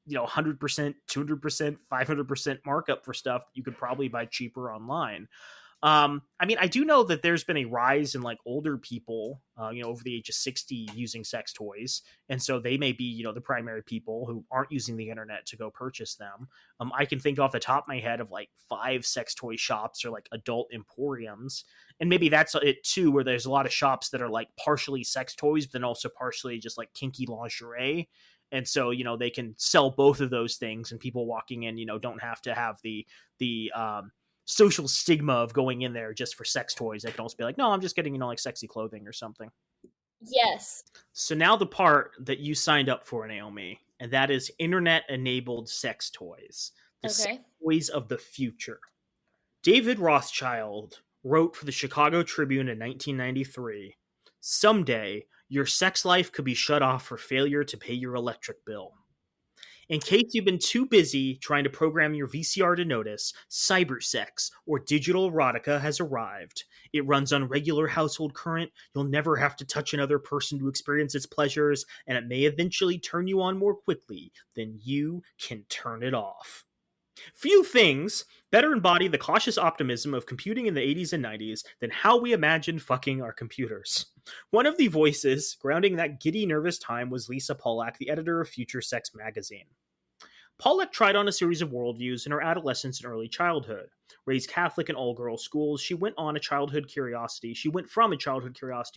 100%, 200%, 500% markup for stuff you could probably buy cheaper online. I mean, I do know that there's been a rise in like older people, over the age of 60 using sex toys. And so they may be, the primary people who aren't using the internet to go purchase them. I can think off the top of my head of like 5 sex toy shops or like adult emporiums. And maybe that's it too, where there's a lot of shops that are like partially sex toys, but then also partially just like kinky lingerie. And so, they can sell both of those things, and people walking in, don't have to have the social stigma of going in there just for sex toys. They can also be like, no, I'm just getting, like sexy clothing or something. Yes. So now the part that you signed up for, Naomi, and that is internet enabled sex toys, the sex Okay. toys of the future. David Rothschild wrote for the Chicago Tribune in 1993, "Someday, your sex life could be shut off for failure to pay your electric bill. In case you've been too busy trying to program your VCR to notice, cybersex, or digital erotica, has arrived. It runs on regular household current, you'll never have to touch another person to experience its pleasures, and it may eventually turn you on more quickly than you can turn it off." Few things better embody the cautious optimism of computing in the 80s and 90s than how we imagined fucking our computers. One of the voices grounding that giddy, nervous time was Lisa Pollack, the editor of Future Sex magazine. Pollack tried on a series of worldviews in her adolescence and early childhood. Raised Catholic in all-girls schools, she went from a childhood curiosity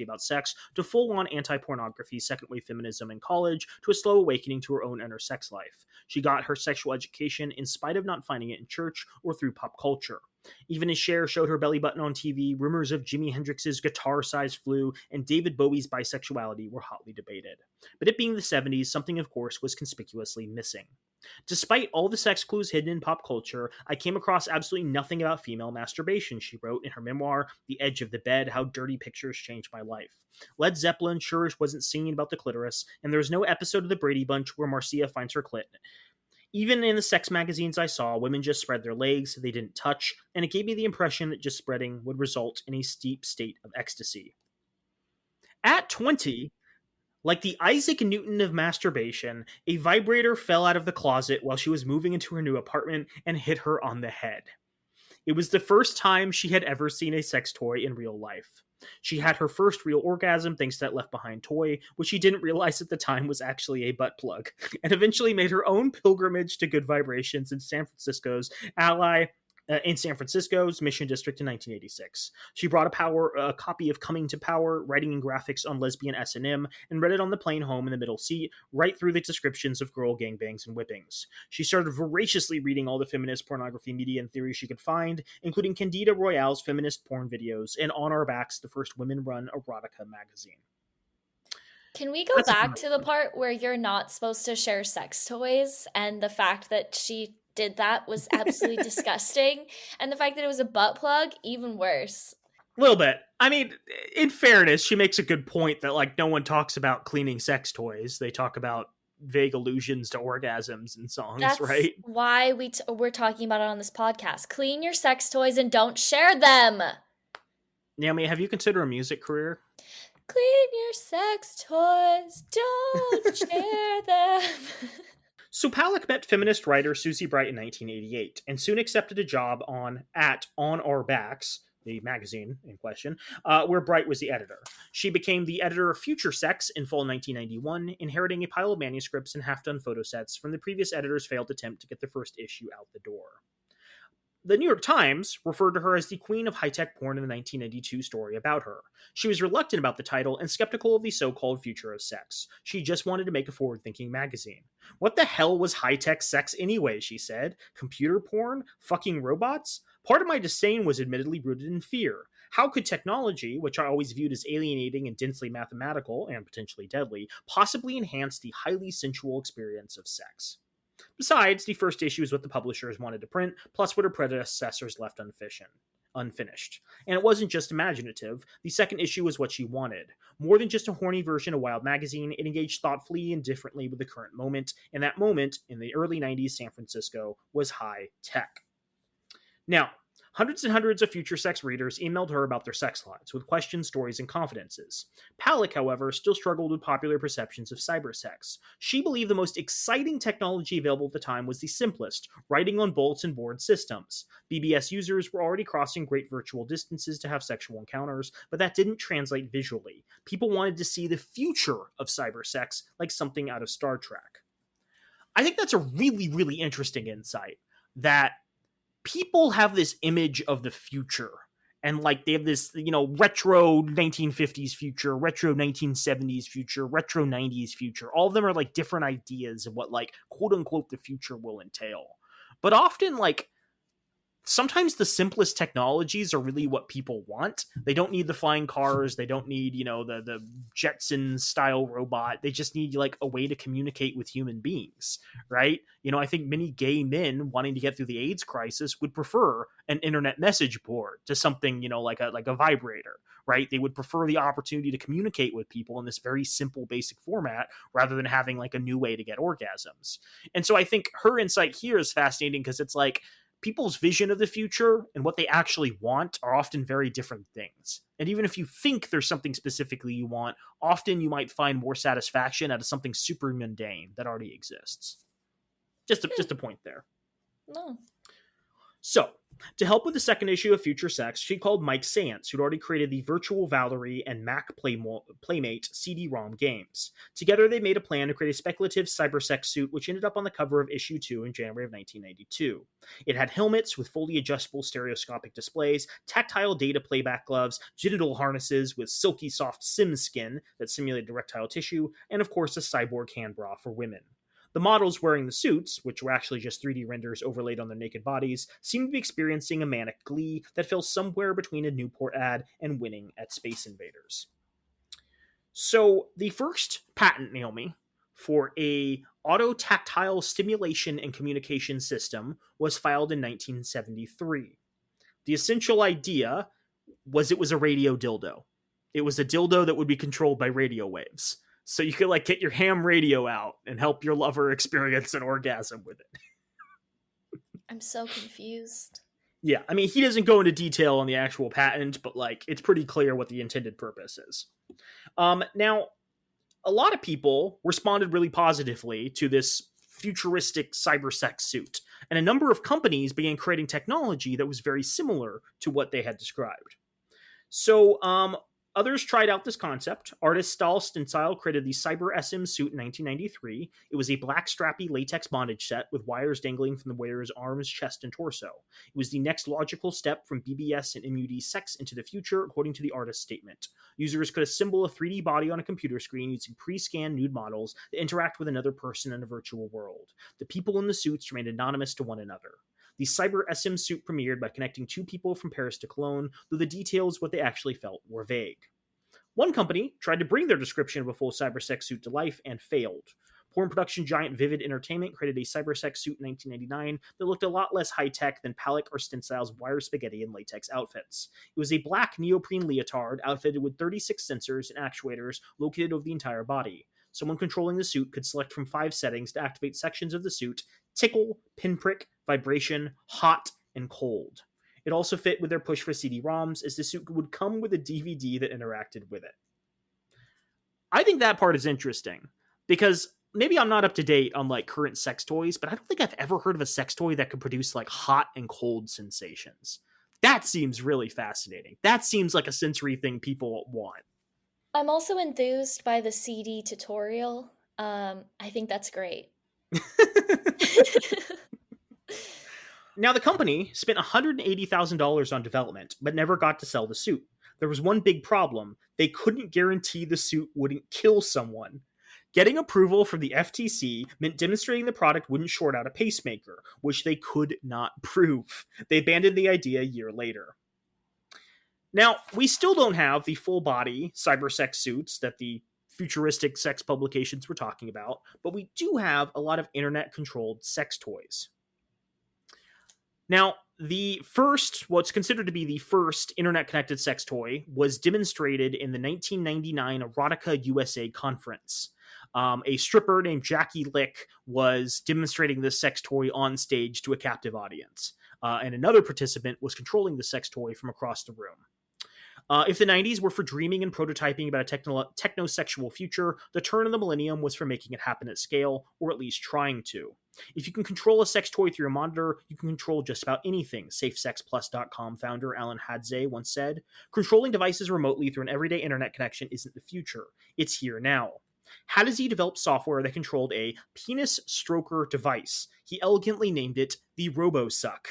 about sex to full-on anti-pornography, second-wave feminism in college, to a slow awakening to her own inner sex life. She got her sexual education in spite of not finding it in church or through pop culture. Even as Cher showed her belly button on TV, rumors of Jimi Hendrix's guitar-sized flu and David Bowie's bisexuality were hotly debated. But it being the 70s, something, of course, was conspicuously missing. Despite all the sex clues hidden in pop culture, I came across absolutely nothing about female masturbation, she wrote in her memoir, The Edge of the Bed, How Dirty Pictures Changed My Life. Led Zeppelin sure wasn't singing about the clitoris, and there was no episode of The Brady Bunch where Marcia finds her clit. Even in the sex magazines I saw, women just spread their legs, they didn't touch, and it gave me the impression that just spreading would result in a steep state of ecstasy. At 20, like the Isaac Newton of masturbation, a vibrator fell out of the closet while she was moving into her new apartment and hit her on the head. It was the first time she had ever seen a sex toy in real life. She had her first real orgasm thanks to that Left Behind toy, which she didn't realize at the time was actually a butt plug, and eventually made her own pilgrimage to Good Vibrations in San Francisco's Mission District in 1986. She brought a copy of Coming to Power, Writing and Graphics on Lesbian S&M, and read it on the plane home in the middle seat, right through the descriptions of girl gangbangs and whippings. She started voraciously reading all the feminist pornography media and theories she could find, including Candida Royale's feminist porn videos and On Our Backs, the first women-run erotica magazine. Can we go back to the part where you're not supposed to share sex toys, and the fact that she did that was absolutely disgusting, and the fact that it was a butt plug, even worse. A little bit. I mean, in fairness, she makes a good point that like no one talks about cleaning sex toys. They talk about vague allusions to orgasms in songs, That's right? why we're talking about it on this podcast. Clean your sex toys and don't share them. Naomi, have you considered a music career? Clean your sex toys, don't share them. So Pollack met feminist writer Susie Bright in 1988 and soon accepted a job On Our Backs, the magazine in question, where Bright was the editor. She became the editor of Future Sex in fall 1991, inheriting a pile of manuscripts and half-done photo sets from the previous editor's failed attempt to get the first issue out the door. The New York Times referred to her as the queen of high-tech porn in the 1992 story about her. She was reluctant about the title and skeptical of the so-called future of sex. She just wanted to make a forward-thinking magazine. What the hell was high-tech sex anyway, she said. Computer porn? Fucking robots? Part of my disdain was admittedly rooted in fear. How could technology, which I always viewed as alienating and densely mathematical, and potentially deadly, possibly enhance the highly sensual experience of sex? Besides, the first issue is what the publishers wanted to print, plus what her predecessors left unfinished. And it wasn't just imaginative. The second issue was what she wanted. More than just a horny version of Wild magazine, it engaged thoughtfully and differently with the current moment, and that moment, in the early 90s San Francisco, was high tech. Now, Hundreds and hundreds of future sex readers emailed her about their sex lives with questions, stories, and confidences. Palak, however, still struggled with popular perceptions of cybersex. She believed the most exciting technology available at the time was the simplest, writing on bolts and board systems. BBS users were already crossing great virtual distances to have sexual encounters, but that didn't translate visually. People wanted to see the future of cybersex like something out of Star Trek. I think that's a really, really interesting insight, that people have this image of the future, and like they have this, retro 1950s future, retro 1970s future, retro 90s future. All of them are like different ideas of what, like, quote unquote the future will entail. But often, like, sometimes the simplest technologies are really what people want. They don't need the flying cars. They don't need, the Jetsons style robot. They just need, like, a way to communicate with human beings, right? I think many gay men wanting to get through the AIDS crisis would prefer an internet message board to something, like a vibrator, right? They would prefer the opportunity to communicate with people in this very simple, basic format rather than having like a new way to get orgasms. And so I think her insight here is fascinating because it's like, people's vision of the future and what they actually want are often very different things. And even if you think there's something specifically you want, often you might find more satisfaction out of something super mundane that already exists. Just a point there. No. So, to help with the second issue of Future Sex, she called Mike Sance, who'd already created the Virtual Valerie and Mac Playmate CD-ROM games. Together, they made a plan to create a speculative cybersex suit, which ended up on the cover of issue 2 in January of 1992. It had helmets with fully adjustable stereoscopic displays, tactile data playback gloves, genital harnesses with silky soft sim skin that simulated erectile tissue, and of course a cyborg hand bra for women. The models wearing the suits, which were actually just 3D renders overlaid on their naked bodies, seemed to be experiencing a manic glee that fell somewhere between a Newport ad and winning at Space Invaders. So, the first patent, Naomi, for a auto-tactile stimulation and communication system was filed in 1973. The essential idea was it was a radio dildo. It was a dildo that would be controlled by radio waves. So you could like get your ham radio out and help your lover experience an orgasm with it. I'm so confused. Yeah, I mean, he doesn't go into detail on the actual patent, but like it's pretty clear what the intended purpose is. Now, a lot of people responded really positively to this futuristic cybersex suit, and a number of companies began creating technology that was very similar to what they had described. So, others tried out this concept. Artist Stahl Stensile created the Cyber SM suit in 1993. It was a black strappy latex bondage set with wires dangling from the wearer's arms, chest, and torso. It was the next logical step from BBS and MUD sex into the future, according to the artist's statement. Users could assemble a 3D body on a computer screen using pre-scanned nude models that interact with another person in a virtual world. The people in the suits remained anonymous to one another. The Cyber SM suit premiered by connecting two people from Paris to Cologne, though the details of what they actually felt were vague. One company tried to bring their description of a full cybersex suit to life and failed. Porn production giant Vivid Entertainment created a cybersex suit in 1999 that looked a lot less high-tech than Palak or Stensile's wire spaghetti and latex outfits. It was a black neoprene leotard outfitted with 36 sensors and actuators located over the entire body. Someone controlling the suit could select from 5 settings to activate sections of the suit: tickle, pinprick, vibration, hot, and cold. It also fit with their push for CD-ROMs, as the suit would come with a DVD that interacted with it. I think that part is interesting, because maybe I'm not up to date on like current sex toys, but I don't think I've ever heard of a sex toy that could produce like hot and cold sensations. That seems really fascinating. That seems like a sensory thing people want. I'm also enthused by the CD tutorial. I think that's great. Now, the company spent $180,000 on development, but never got to sell the suit. There was one big problem. They couldn't guarantee the suit wouldn't kill someone. Getting approval from the FTC meant demonstrating the product wouldn't short out a pacemaker, which they could not prove. They abandoned the idea a year later. Now, we still don't have the full-body cybersex suits that the futuristic sex publications were talking about, but we do have a lot of internet-controlled sex toys. Now, what's considered to be the first internet-connected sex toy was demonstrated in the 1999 Erotica USA conference. A stripper named Jackie Lick was demonstrating this sex toy on stage to a captive audience. and another participant was controlling the sex toy from across the room. If the 90s were for dreaming and prototyping about a technosexual future, the turn of the millennium was for making it happen at scale, or at least trying to. If you can control a sex toy through a monitor, you can control just about anything, SafeSexPlus.com founder Alan Hadze once said. Controlling devices remotely through an everyday internet connection isn't the future. It's here now. Hadze developed software that controlled a penis stroker device. He elegantly named it the RoboSuck.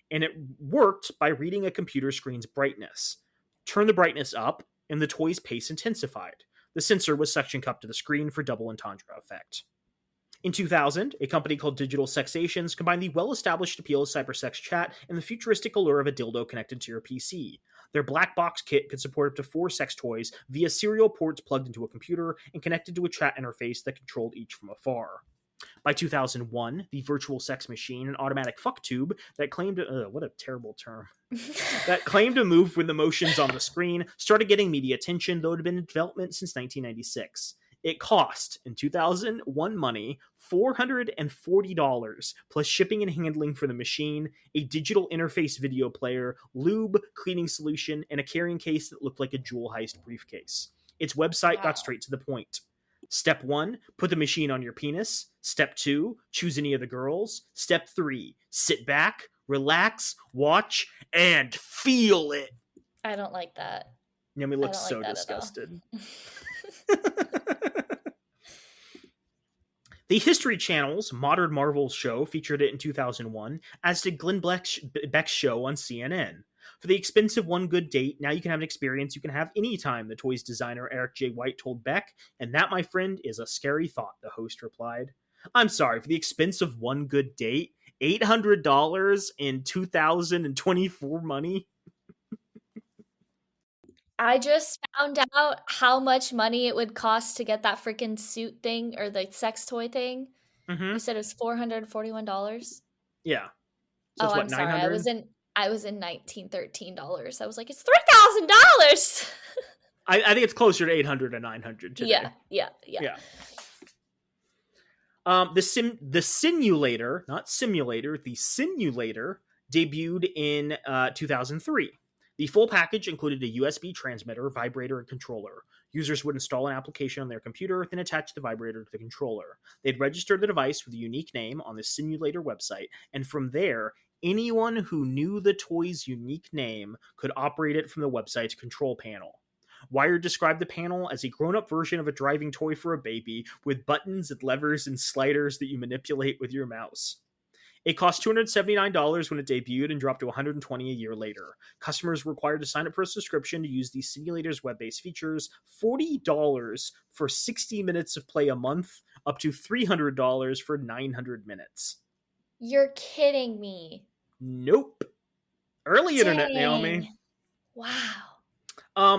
And it worked by reading a computer screen's brightness. Turn the brightness up, and the toy's pace intensified. The sensor was suction cupped to the screen for double entendre effect. In 2000, a company called Digital Sexations combined the well-established appeal of cybersex chat and the futuristic allure of a dildo connected to your PC. Their black box kit could support up to 4 sex toys via serial ports plugged into a computer and connected to a chat interface that controlled each from afar. By 2001, the virtual sex machine, an automatic fuck tube that claimed what a terrible term, that claimed to move with the motions on the screen, started getting media attention, though it had been in development since 1996. It cost, in 2001 money, $440, plus shipping and handling for the machine, a digital interface video player, lube, cleaning solution, and a carrying case that looked like a jewel heist briefcase. Its website got straight to the point. Step 1, put the machine on your penis. Step 2, choose any of the girls. Step 3, sit back, relax, watch, and feel it. I don't like that. Naomi looks so disgusted. The History Channel's Modern Marvels show featured it in 2001, as did Glenn Beck's show on CNN. For the expensive one good date, now you can have an experience you can have anytime, the toy's designer Eric J. White told Beck, and that, my friend, is a scary thought, the host replied. I'm sorry, for the expense of one good date? $800 in 2024 money? I just found out how much money it would cost to get that freaking suit thing or the sex toy thing. Mm-hmm. You said it was $441. Yeah. So I'm sorry. I was in $1913. I was like, it's $3,000. I think it's closer to 800 to 900 today. Yeah. The simulator, not simulator, the simulator debuted in 2003. The full package included a USB transmitter, vibrator, and controller. Users would install an application on their computer, then attach the vibrator to the controller. They'd register the device with a unique name on the simulator website, and from there, anyone who knew the toy's unique name could operate it from the website's control panel. Wired described the panel as a grown-up version of a driving toy for a baby, with buttons and levers and sliders that you manipulate with your mouse. It cost $279 when it debuted and dropped to $120 a year later. Customers were required to sign up for a subscription to use the simulator's web-based features, $40 for 60 minutes of play a month, up to $300 for 900 minutes. You're kidding me. Nope. Early internet, Naomi. Wow.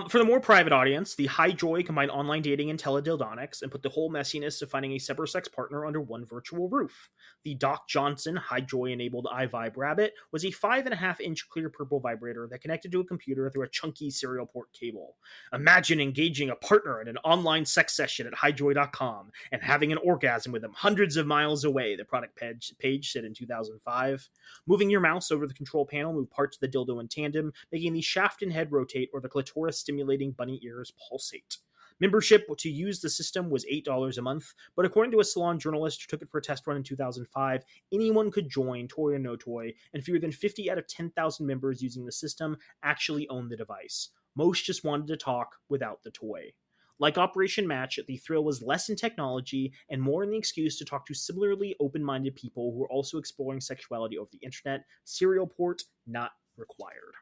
For the more private audience, the HiJoy combined online dating and teledildonics and put the whole messiness of finding a sex partner under one virtual roof. The Doc Johnson HiJoy-enabled iVibe Rabbit was a 5.5-inch clear purple vibrator that connected to a computer through a chunky serial port cable. Imagine engaging a partner in an online sex session at HiJoy.com and having an orgasm with them hundreds of miles away, the product page said in 2005. Moving your mouse over the control panel moved parts of the dildo in tandem, making the shaft and head rotate or the clitoris stimulating bunny ears pulsate. Membership to use the system was $8 a month, but according to a salon journalist who took it for a test run in 2005, anyone could join, toy or no toy, and fewer than 50 out of 10,000 members using the system actually owned the device. Most just wanted to talk without the toy. Like Operation Match, the thrill was less in technology and more in the excuse to talk to similarly open-minded people who were also exploring sexuality over the internet. Serial port not required.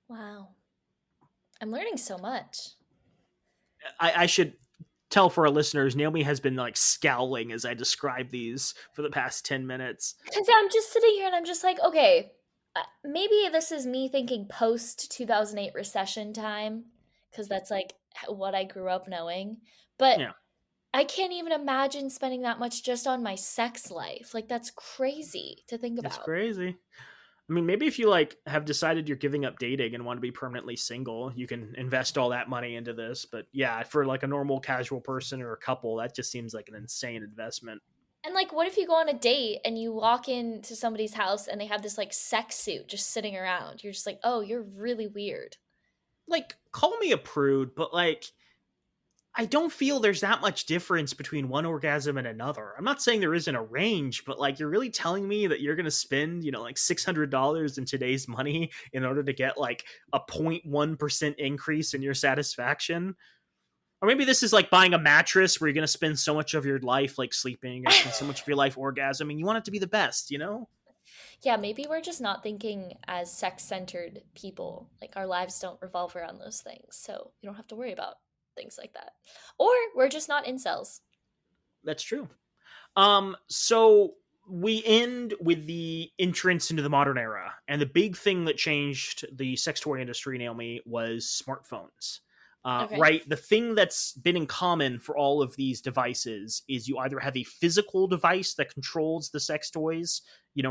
Wow. I'm learning so much. I should tell for our listeners, Naomi has been like scowling as I describe these for the past 10 minutes. Because I'm just sitting here and I'm just like, okay, maybe this is me thinking post 2008 recession time, because that's like what I grew up knowing. But yeah. I can't even imagine spending that much just on my sex life. Like, that's crazy to think about. It's crazy. I mean, maybe if you like have decided you're giving up dating and want to be permanently single, you can invest all that money into this. But yeah, for like a normal casual person or a couple, that just seems like an insane investment. And like, what if you go on a date and you walk into somebody's house and they have this like sex suit just sitting around? You're just like, oh, you're really weird. Like, call me a prude, but like, I don't feel there's that much difference between one orgasm and another. I'm not saying there isn't a range, but like, you're really telling me that you're going to spend, like $600 in today's money in order to get like a 0.1% increase in your satisfaction? Or maybe this is like buying a mattress where you're going to spend so much of your life like sleeping, and spend so much of your life orgasming. You want it to be the best, you know? Yeah, maybe we're just not thinking as sex-centered people. Like our lives don't revolve around those things. So you don't have to worry about things like that. Or we're just not incels. That's true. So we end with the entrance into the modern era, and the big thing that changed the sex toy industry, Naomi, was smartphones. Okay. Right, the thing that's been in common for all of these devices is you either have a physical device that controls the sex toys,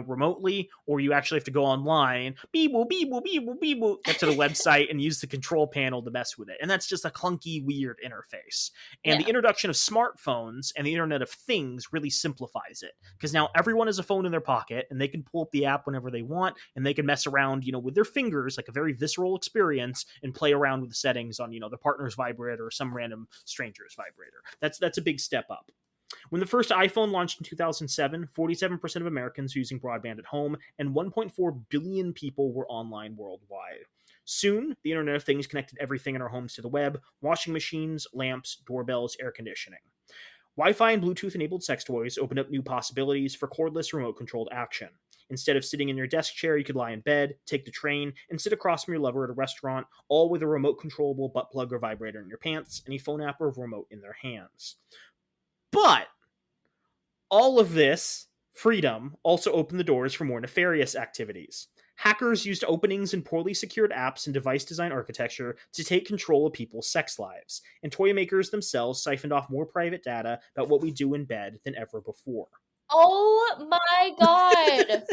remotely, or you actually have to go online, beep boop, beep boop, beep boop, beep boop, get to the website and use the control panel to mess with it. And that's just a clunky, weird interface. And the Yeah. introduction of smartphones and the Internet of Things really simplifies it, because now everyone has a phone in their pocket and they can pull up the app whenever they want, and they can mess around, with their fingers, like a very visceral experience, and play around with the settings on, their partner's vibrator or some random stranger's vibrator. That's a big step up. When the first iPhone launched in 2007, 47% of Americans were using broadband at home, and 1.4 billion people were online worldwide. Soon, the Internet of Things connected everything in our homes to the web: washing machines, lamps, doorbells, air conditioning. Wi-Fi and Bluetooth-enabled sex toys opened up new possibilities for cordless remote-controlled action. Instead of sitting in your desk chair, you could lie in bed, take the train, and sit across from your lover at a restaurant, all with a remote-controllable butt plug or vibrator in your pants and a phone app or remote in their hands. But all of this freedom also opened the doors for more nefarious activities. Hackers used openings in poorly secured apps and device design architecture to take control of people's sex lives, and toy makers themselves siphoned off more private data about what we do in bed than ever before. Oh my god.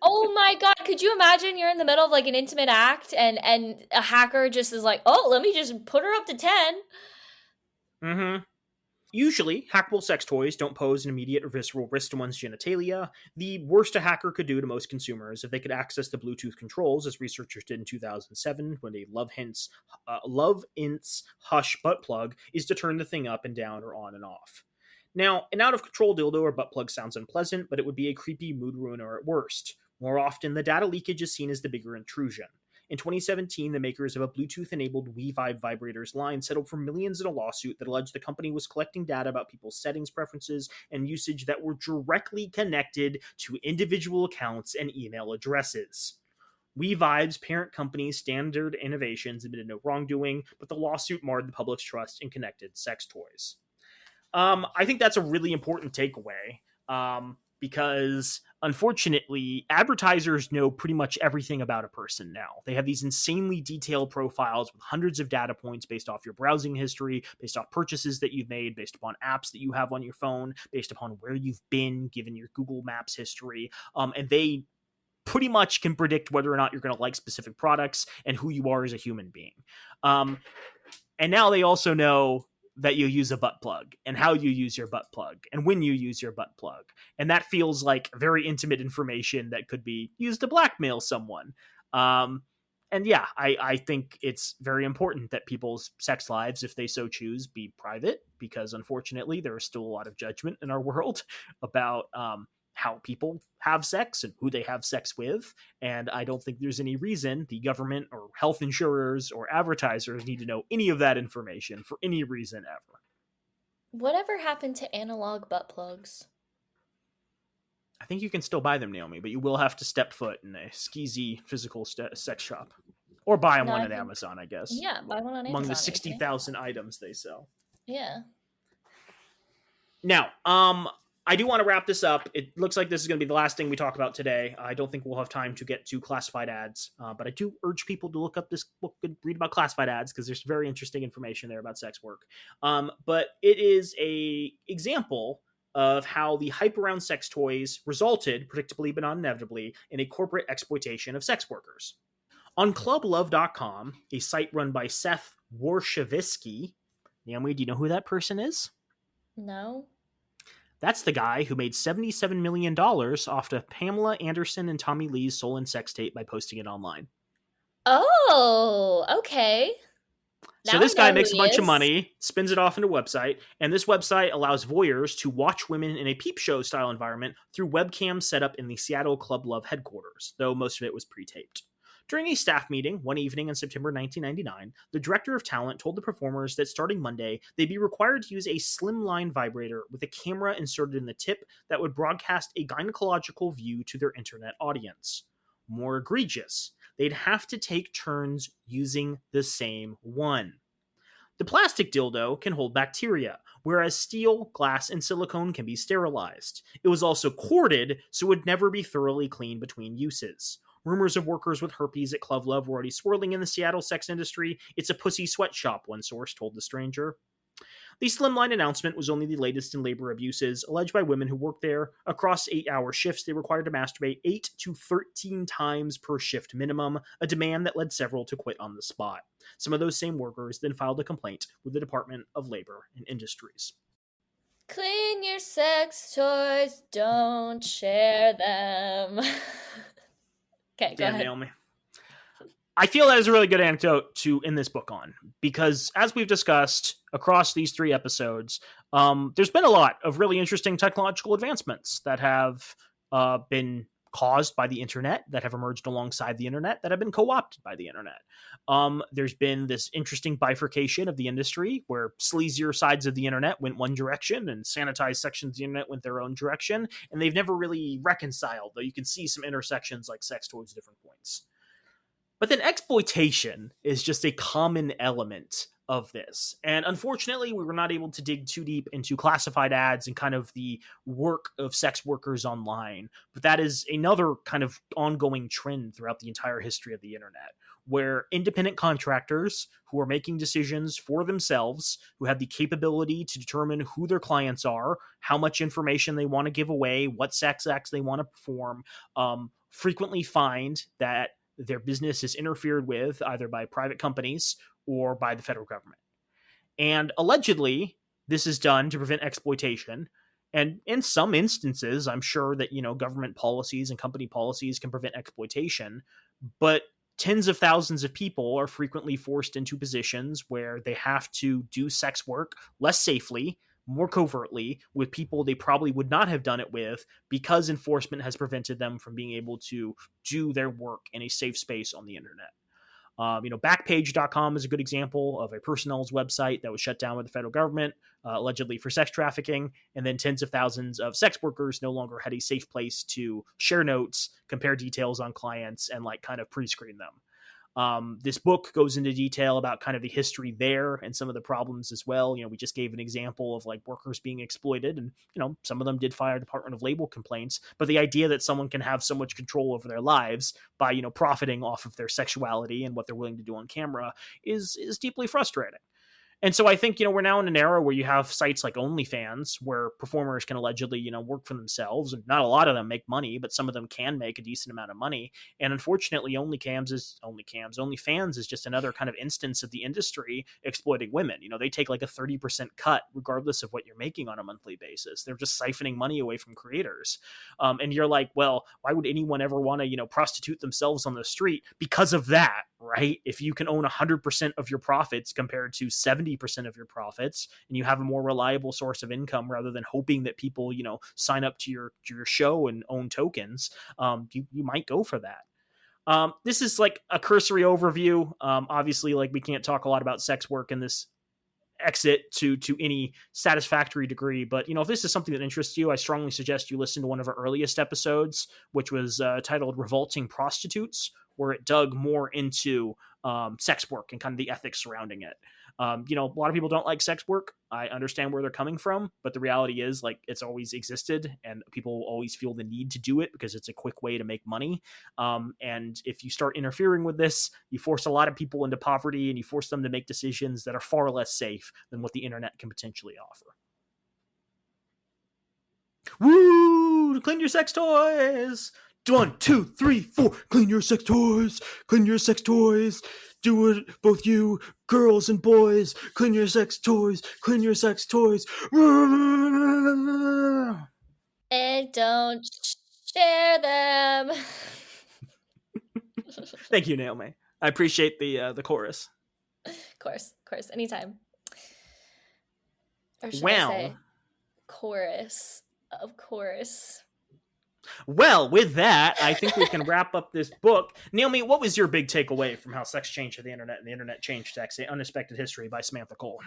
Oh my god. Could you imagine you're in the middle of like an intimate act and a hacker just is like, "Oh, let me just put her up to 10." Mm-hmm. Usually, hackable sex toys don't pose an immediate or visceral risk to one's genitalia. The worst a hacker could do to most consumers, if they could access the Bluetooth controls, as researchers did in 2007, when a Love Ints Hush butt plug, is to turn the thing up and down or on and off. Now, an out-of-control dildo or butt plug sounds unpleasant, but it would be a creepy mood ruiner at worst. More often, the data leakage is seen as the bigger intrusion. In 2017, the makers of a Bluetooth-enabled WeVibe vibrators line settled for millions in a lawsuit that alleged the company was collecting data about people's settings preferences and usage that were directly connected to individual accounts and email addresses. WeVibe's parent company, Standard Innovations, admitted no wrongdoing, but the lawsuit marred the public's trust in connected sex toys. I think that's a really important takeaway, because unfortunately, advertisers know pretty much everything about a person now. They have these insanely detailed profiles with hundreds of data points based off your browsing history, based off purchases that you've made, based upon apps that you have on your phone, based upon where you've been, given your Google Maps history. And they pretty much can predict whether or not you're going to like specific products and who you are as a human being. And now they also know that you use a butt plug and how you use your butt plug and when you use your butt plug. And that feels like very intimate information that could be used to blackmail someone. And yeah, I think it's very important that people's sex lives, if they so choose, be private, because unfortunately there is still a lot of judgment in our world about how people have sex and who they have sex with. And I don't think there's any reason the government or health insurers or advertisers need to know any of that information for any reason ever. Whatever happened to analog butt plugs? I think you can still buy them, Naomi, but you will have to step foot in a skeezy physical sex shop. Or buy No, one I at think Amazon, I guess. yeah, buy one on Among the Amazon maybe. 60,000 items they sell. Yeah. Now, I do want to wrap this up. It looks like this is going to be the last thing we talk about today. I don't think we'll have time to get to classified ads, but I do urge people to look up this book and read about classified ads, because there's very interesting information there about sex work. But it is a example of how the hype around sex toys resulted, predictably but not inevitably, in a corporate exploitation of sex workers. On clublove.com, a site run by Seth Warshevsky, Naomi, do you know who that person is? No. That's the guy who made $77 million off of Pamela Anderson and Tommy Lee's stolen sex tape by posting it online. Oh, okay. So Now I this guy know who makes a he bunch of is. money, spins it off into a website, and this website allows voyeurs to watch women in a peep show style environment through webcams set up in the Seattle Club Love headquarters, though most of it was pre-taped. During a staff meeting one evening in September 1999, the director of talent told the performers that starting Monday, they'd be required to use a slimline vibrator with a camera inserted in the tip that would broadcast a gynecological view to their internet audience. More egregious, they'd have to take turns using the same one. The plastic dildo can hold bacteria, whereas steel, glass, and silicone can be sterilized. It was also corded, so it would never be thoroughly cleaned between uses. Rumors of workers with herpes at Club Love were already swirling in the Seattle sex industry. It's a pussy sweatshop, one source told the stranger. The slimline announcement was only the latest in labor abuses alleged by women who worked there. Across 8-hour shifts, they required to masturbate 8 to 13 times per shift minimum, a demand that led several to quit on the spot. Some of those same workers then filed a complaint with the Department of Labor and Industries. Clean your sex toys, don't share them. Okay, go Damn, ahead. Naomi. I feel that is a really good anecdote to end this book on, because as we've discussed across these 3 episodes, there's been a lot of really interesting technological advancements that have been caused by the internet, that have emerged alongside the internet, that have been co-opted by the internet. There's been this interesting bifurcation of the industry where sleazier sides of the internet went one direction and sanitized sections of the internet went their own direction, and they've never really reconciled, though you can see some intersections like sex towards different points. But then exploitation is just a common element of this. And unfortunately, we were not able to dig too deep into classified ads and kind of the work of sex workers online. But that is another kind of ongoing trend throughout the entire history of the internet, where independent contractors who are making decisions for themselves, who have the capability to determine who their clients are, how much information they want to give away, what sex acts they want to perform, frequently find that their business is interfered with either by private companies or by the federal government. And allegedly, this is done to prevent exploitation. And in some instances, I'm sure that, government policies and company policies can prevent exploitation, but tens of thousands of people are frequently forced into positions where they have to do sex work less safely, more covertly, with people they probably would not have done it with because enforcement has prevented them from being able to do their work in a safe space on the internet. Backpage.com is a good example of a personnel's website that was shut down by the federal government, allegedly for sex trafficking, and then tens of thousands of sex workers no longer had a safe place to share notes, compare details on clients, and kind of pre-screen them. This book goes into detail about kind of the history there and some of the problems as well. We just gave an example of workers being exploited, and some of them did file Department of Labor complaints. But the idea that someone can have so much control over their lives by profiting off of their sexuality and what they're willing to do on camera is deeply frustrating. And so I think, we're now in an era where you have sites like OnlyFans where performers can allegedly, work for themselves. And not a lot of them make money, but some of them can make a decent amount of money. And unfortunately, OnlyFans is just another kind of instance of the industry exploiting women. They take a 30% cut regardless of what you're making on a monthly basis. They're just siphoning money away from creators. And you're like, well, why would anyone ever want to, prostitute themselves on the street because of that, right? If you can own 100% of your profits compared to 70% of your profits, and you have a more reliable source of income rather than hoping that people sign up to your show and own tokens, you might go for that. This is a cursory overview. Obviously, we can't talk a lot about sex work in this exit to any satisfactory degree, but if this is something that interests you, I strongly suggest you listen to one of our earliest episodes, which was titled Revolting Prostitutes, where it dug more into sex work and kind of the ethics surrounding it. A lot of people don't like sex work. I understand where they're coming from, but the reality is it's always existed, and people always feel the need to do it because it's a quick way to make money. And if you start interfering with this, you force a lot of people into poverty, and you force them to make decisions that are far less safe than what the internet can potentially offer. Woo! Clean your sex toys! 1, 2, 3, 4. Clean your sex toys. Clean your sex toys. Do it, both you, girls and boys. Clean your sex toys. Clean your sex toys. And don't share them. Thank you, Naomi. I appreciate the chorus. Of course, anytime. Or should I Well, say chorus? Of course. well, with that, I think we can wrap up this book. Naomi, what was your big takeaway from How Sex Changed the Internet and the Internet Changed Sex: The Unexpected History by Samantha Cole?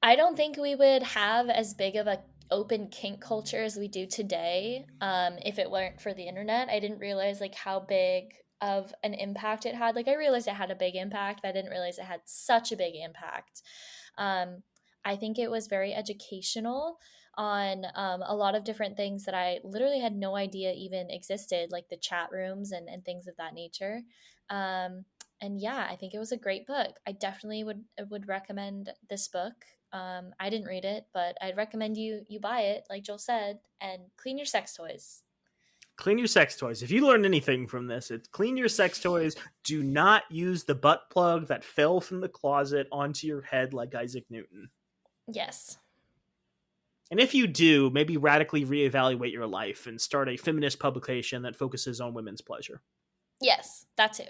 I don't think we would have as big of a open kink culture as we do today if it weren't for the internet. I didn't realize like how big of an impact it had. Like I realized it had a big impact, but I didn't realize it had such a big impact. I think it was very educational on a lot of different things that I literally had no idea even existed, like the chat rooms and things of that nature. And yeah, I think it was a great book. I definitely would recommend this book. I didn't read it, but I'd recommend you buy it, like Joel said, and clean your sex toys. Clean your sex toys. If you learned anything from this, it's clean your sex toys. Do not use the butt plug that fell from the closet onto your head like Isaac Newton. Yes. And if you do, maybe radically reevaluate your life and start a feminist publication that focuses on women's pleasure. Yes, that too.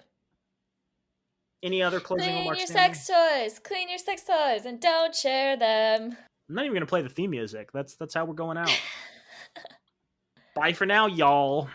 Any other closing Clean remarks? your sex toys. Clean your sex toys and don't share them. I'm not even going to play the theme music. That's how we're going out. Bye for now, y'all.